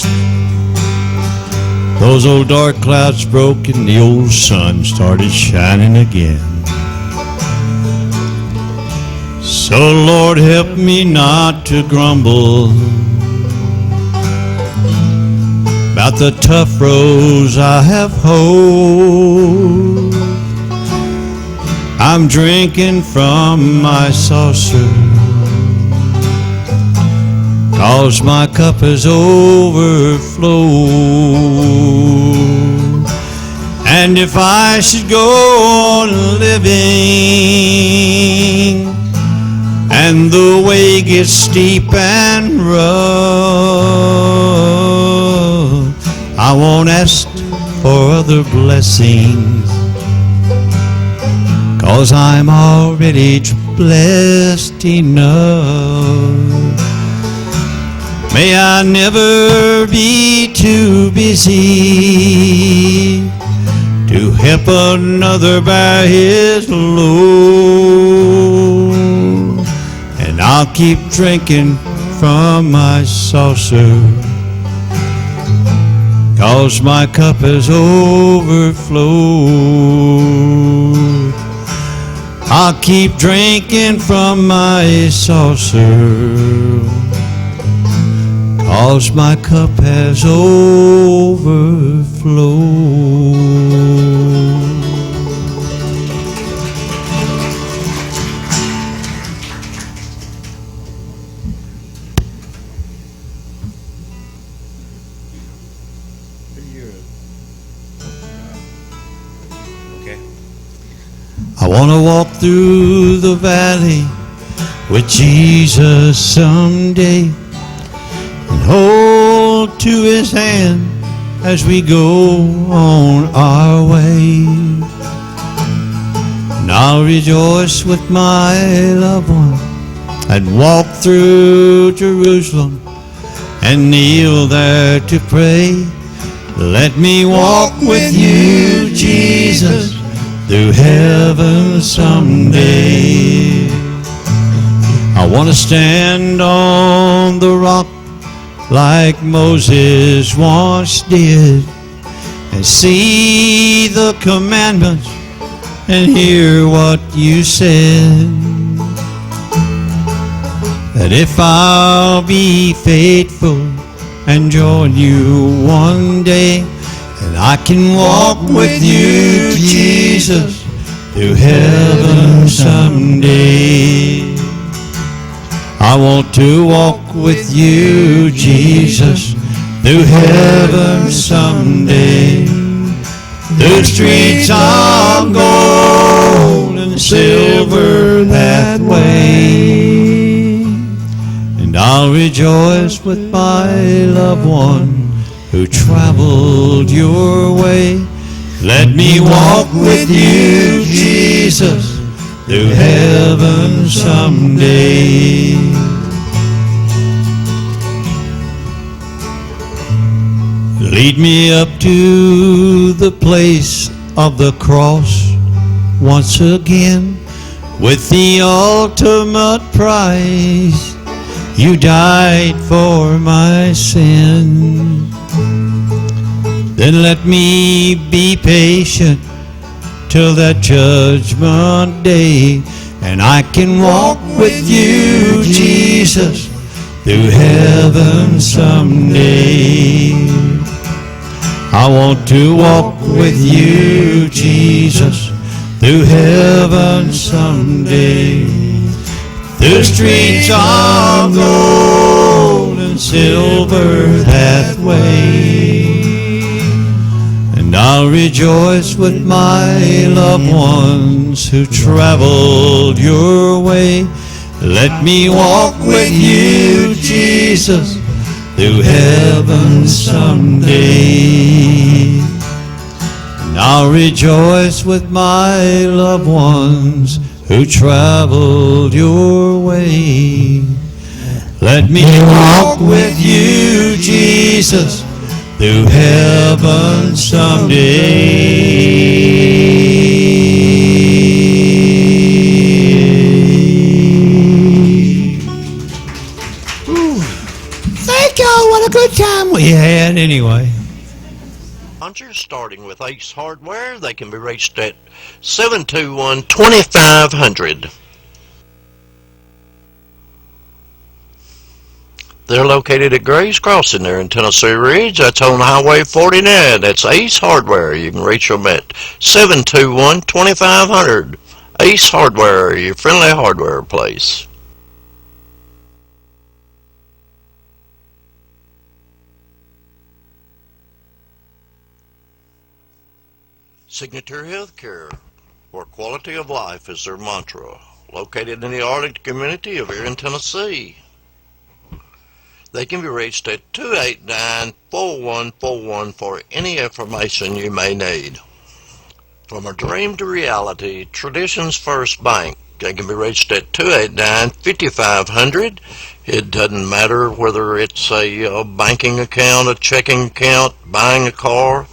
those old dark clouds broke and the old sun started shining again. So Lord, help me not to grumble about the tough roads I have hoed. I'm drinking from my saucer, 'cause my cup has overflowed. And if I should go on living and the way gets steep and rough, I won't ask for other blessings, 'cause I'm already blessed enough. May I never be too busy to help another bear his load, and I'll keep drinking from my saucer, 'cause my cup has overflowed. I'll keep drinking from my saucer, 'cause my cup has overflowed. I want to walk through the valley with Jesus someday, and hold to His hand as we go on our way. And I'll rejoice with my loved one and walk through Jerusalem and kneel there to pray. Let me walk with you, Jesus, through heaven someday. I want to stand on the rock like Moses once did, and see the commandments and hear what you said. That if I'll be faithful and join you one day, and I can walk with you, Jesus, through heaven someday. I want to walk with you, Jesus, through heaven someday. Through streets of gold and silver that way. And I'll rejoice with my loved one who traveled your way. Let me walk with you, Jesus, through heaven someday. Lead me up to the place of the cross once again, with the ultimate price. You died for my sin. Then let me be patient till that judgment day, and I can walk with you, Jesus, through heaven someday. I want to walk with you, Jesus, through heaven someday. Through streets of gold and silver that way. And I'll rejoice with my loved ones who traveled your way. Let me walk with you, Jesus, through heaven someday. And I'll rejoice with my loved ones who traveled your way. Let me walk with you, Jesus, through heaven someday. Ooh. Thank y'all, what a good time we had anyway. Sponsors, starting with Ace Hardware. They can be reached at 721-2500. They're located at Gray's Crossing there in Tennessee Ridge. That's on Highway 49. That's Ace Hardware. You can reach them at 721-2500. Ace Hardware, your friendly hardware place. Signature Healthcare, where quality of life is their mantra. Located in the Arlington community of here in Tennessee. They can be reached at 289-4141 for any information you may need. From a dream to reality, Traditions First Bank. They can be reached at 289-5500. It doesn't matter whether it's a banking account, a checking account, buying a car,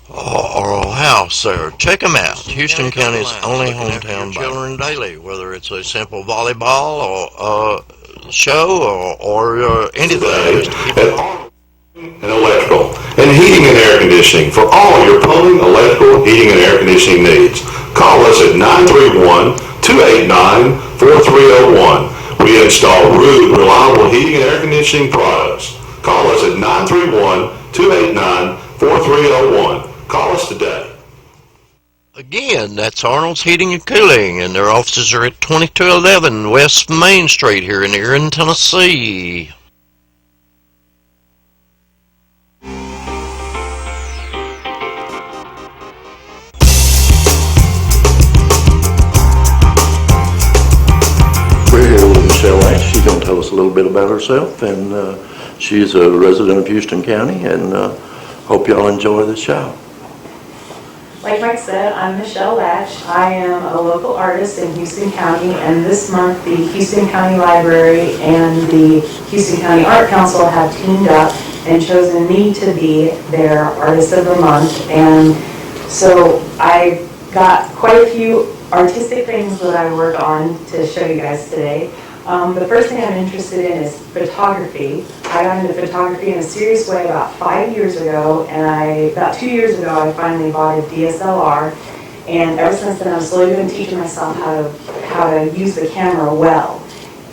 or a house there. Check them out. Houston County's only hometown bank. Children daily, whether it's a simple volleyball or show or anything. And electrical and heating and air conditioning for all your plumbing, electrical, heating and air conditioning needs. Call us at 931-289-4301. We install rude, reliable heating and air conditioning products. Call us at 931-289-4301. Call us today. Again, that's Arnold's Heating and Cooling, and their offices are at 2211 West Main Street here in Tennessee. We're here with Michelle Ash. She's going to tell us a little bit about herself, and she's a resident of Houston County, and hope y'all enjoy the show. Like Mike said, I'm Michelle Latch. I am a local artist in Houston County, and this month the Houston County Library and the Houston County Art Council have teamed up and chosen me to be their Artist of the Month. And so I got quite a few artistic things that I work on to show you guys today. The first thing I'm interested in is photography. I got into photography in a serious way about 5 years ago, and about 2 years ago I finally bought a DSLR, and ever since then I've slowly been teaching myself how to use the camera well.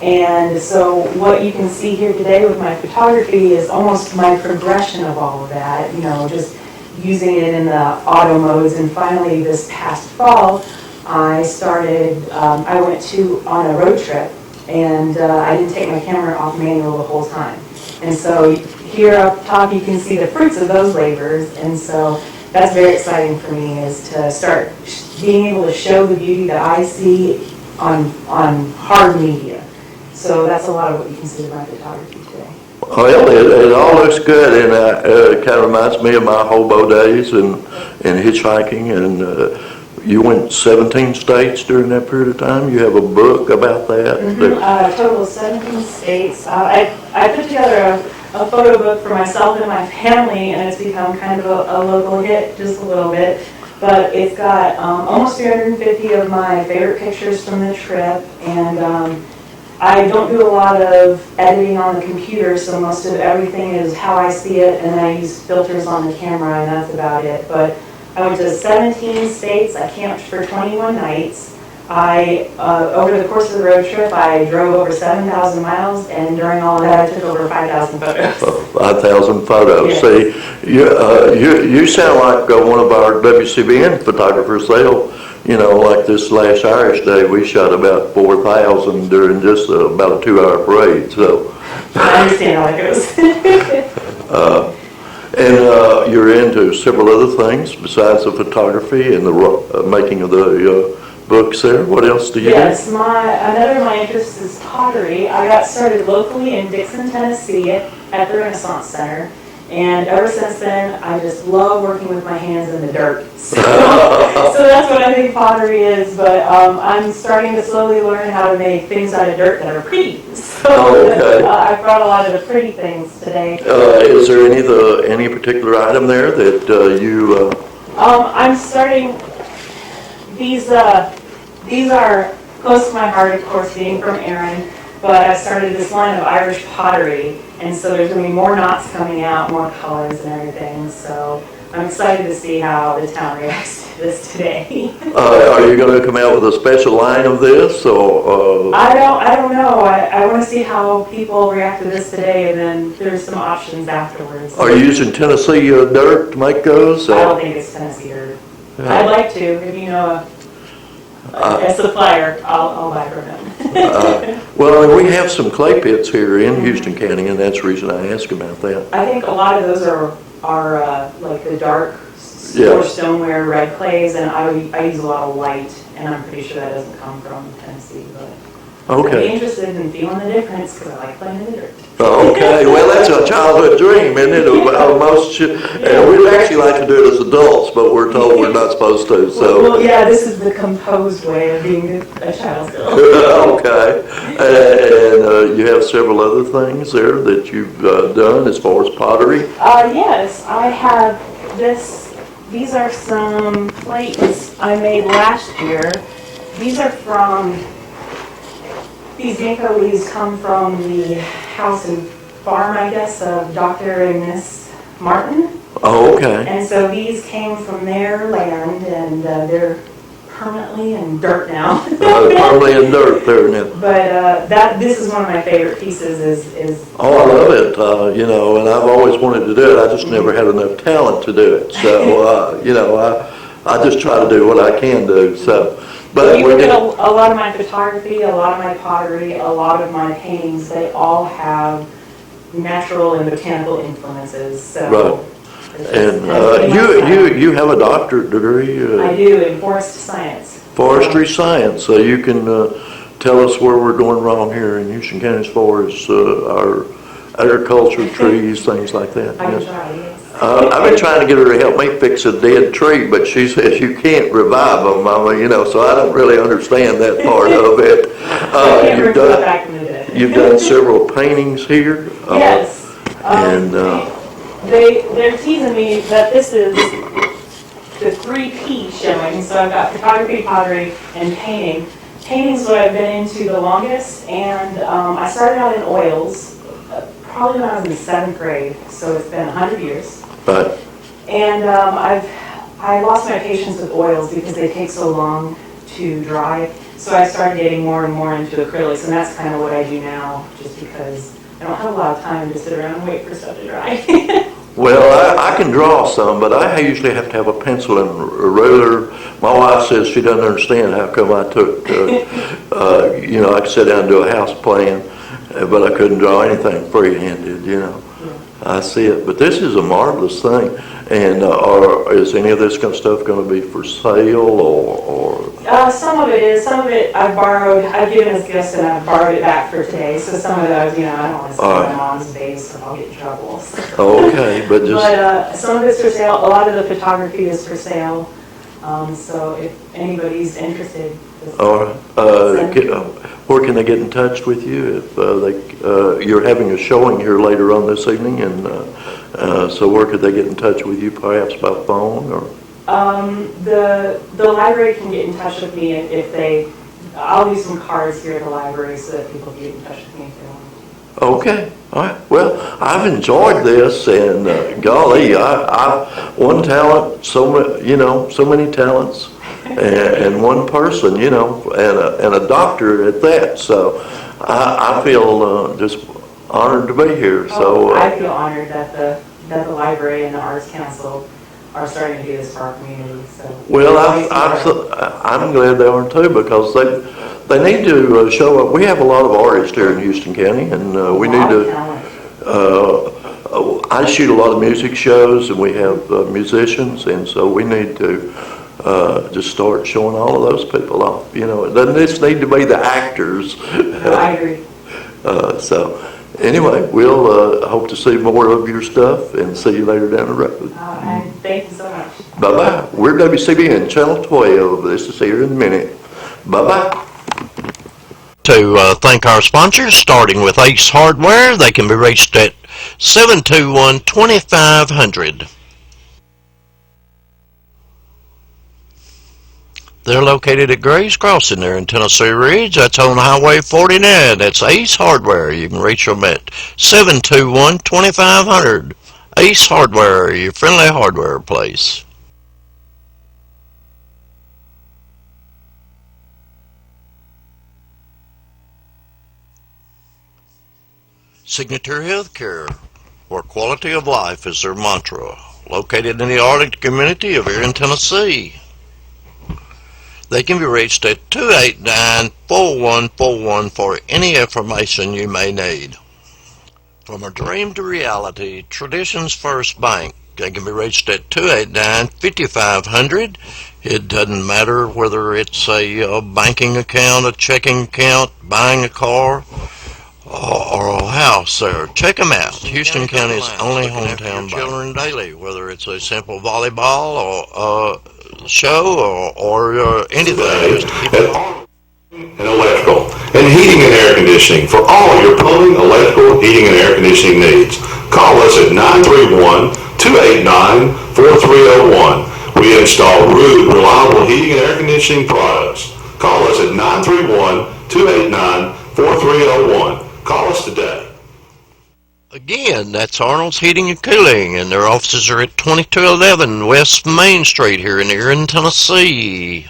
And so what you can see here today with my photography is almost my progression of all of that, you know, just using it in the auto modes. And finally this past fall I went on a road trip, and I didn't take my camera off manual the whole time. And so here up top you can see the fruits of those labors, and so that's very exciting for me, is to start being able to show the beauty that I see on hard media. So that's a lot of what you can see of my photography today. Well, it all looks good, and it kind of reminds me of my hobo days and hitchhiking, and you went 17 states during that period of time. You have a book about that. A total of 17 states. I put together a photo book for myself and my family, and it's become kind of a local hit, just a little bit. But it's got almost 350 of my favorite pictures from the trip, and I don't do a lot of editing on the computer, so most of everything is how I see it, and I use filters on the camera, and that's about it. But I went to 17 states. I camped for 21 nights. Over the course of the road trip, I drove over 7,000 miles, and during all of that, I took over 5,000 photos. 5,000 photos. Yes. See, you sound like one of our WCBN photographers. They'll, like this last Irish Day, we shot about 4,000 during just about a 2-hour parade. So I understand how that goes. And you're into several other things besides the photography and the making of the books there. What else do you do? Yes, another of my interests is pottery. I got started locally in Dixon, Tennessee at the Renaissance Center. And ever since then, I just love working with my hands in the dirt. So that's what I think pottery is. But I'm starting to slowly learn how to make things out of dirt that are pretty. So Okay. I brought a lot of the pretty things today. Is there any particular item there that you? I'm starting. These are close to my heart, of course, being from Erin. But I started this line of Irish pottery, and so there's going to be more knots coming out, more colors and everything. So I'm excited to see how the town reacts to this today. Are you going to come out with a special line of this, or? I don't know. I want to see how people react to this today, and then there's some options afterwards. Are you using Tennessee dirt to make those? I don't think it's Tennessee dirt. Yeah. I'd like to. If you know a supplier, I'll buy from them. Well, we have some clay pits here in Houston County, and that's the reason I ask about that. I think a lot of those are like the dark Yeah. or stoneware red clays, and I use a lot of white, and I'm pretty sure that doesn't come from Tennessee. But I'd be Okay. interested in feeling the difference because I like playing in the dirt. Okay. Well, that's a childhood dream, isn't it? We'd actually like to do it as adults, but we're told we're not supposed to. So. Well, yeah, this is the composed way of being a child still. Okay. And you have several other things there that you've done as far as pottery? Yes, I have this. These are some plates I made last year. These are from, these ginkgo leaves come from the house and farm, I guess, of Dr. and Miss Martin. Oh, okay. And so these came from their land, and they're permanently in dirt now. Permanently in dirt there now. But this is one of my favorite pieces. Is Oh, I love it, and I've always wanted to do it. I just never had enough talent to do it. So, I just try to do what I can do. So, but you look at a lot of my photography, a lot of my pottery, a lot of my paintings, they all have natural and botanical influences. So. Right. And you have a doctorate degree? I do, in forest science. Forestry science. So you can tell us where we're going wrong here in Houston County as far as our agriculture, trees, things like that. I can Yes. try, yes. I've been trying to get her to help me fix a dead tree, but she says you can't revive them, so I don't really understand that part of it. You've done several paintings here. Yes. And they're teasing me that this is the 3P showing. So I've got photography, pottery, and painting. Painting's what I've been into the longest, and I started out in oils probably when I was in 7th grade, so it's been 100 years. Right. And I lost my patience with oils because they take so long to dry. So I started getting more and more into acrylics, and that's kind of what I do now, just because I don't have a lot of time to sit around and wait for stuff to dry. Well, I can draw some, but I usually have to have a pencil and a ruler. My wife says she doesn't understand how come I took, I could sit down and do a house plan, but I couldn't draw anything free-handed, Yeah. I see it. But this is a marvelous thing. And is any of this kind of stuff going to be for sale or? Some of it is. Some of it I've borrowed. I've given as gifts and I've borrowed it back for today. So some of those, I don't want to spend my mom's face or I'll get in trouble. So. Okay, but just. But some of it's for sale. A lot of the photography is for sale. So if anybody's interested. All right. Where can they get in touch with you if you're having a showing here later on this evening, and so where could they get in touch with you, perhaps by phone or? The library can get in touch with me if they. I'll leave some cards here at the library so that people can get in touch with me if they want. Okay. All right. Well, I've enjoyed this, and golly, I one talent, so many talents. And one person, and a doctor at that. So I feel just honored to be here. So I feel honored that the library and the Arts Council are starting to do this for our community. So well, I'm glad they are too, because they need to show up. We have a lot of artists here in Houston County, and we need to. I shoot a lot of music shows, and we have musicians, and so we need to. Just start showing all of those people off. It doesn't just need to be the actors. I agree. So anyway, we'll hope to see more of your stuff and see you later down the road. Thank you so much. Bye-bye. We're WCBN Channel 12. This is here in a minute. Bye-bye. To thank our sponsors, starting with Ace Hardware. They can be reached at 721-2500. They're located at Gray's Crossing there in Tennessee Ridge. That's on Highway 49. That's Ace Hardware. You can reach them at 721-2500. Ace Hardware, your friendly hardware place. Signature Healthcare, where quality of life is their mantra. Located in the Arlington community of here in Tennessee. They can be reached at 289-4141 for any information you may need. From a dream to reality, Traditions First Bank. They can be reached at 289-5500. It doesn't matter whether it's a banking account, a checking account, buying a car, or a house there. Check them out. Houston County's only hometown children daily, whether it's a simple volleyball or show or anything. Just to keep it and electrical and heating and air conditioning for all your plumbing, electrical, heating and air conditioning needs. Call us at 931-289-4301. We install rude, reliable heating and air conditioning products. Call us at 931-289-4301. Call us today. Again, that's Arnold's Heating and Cooling, and their offices are at 2211 West Main Street here in Tennessee.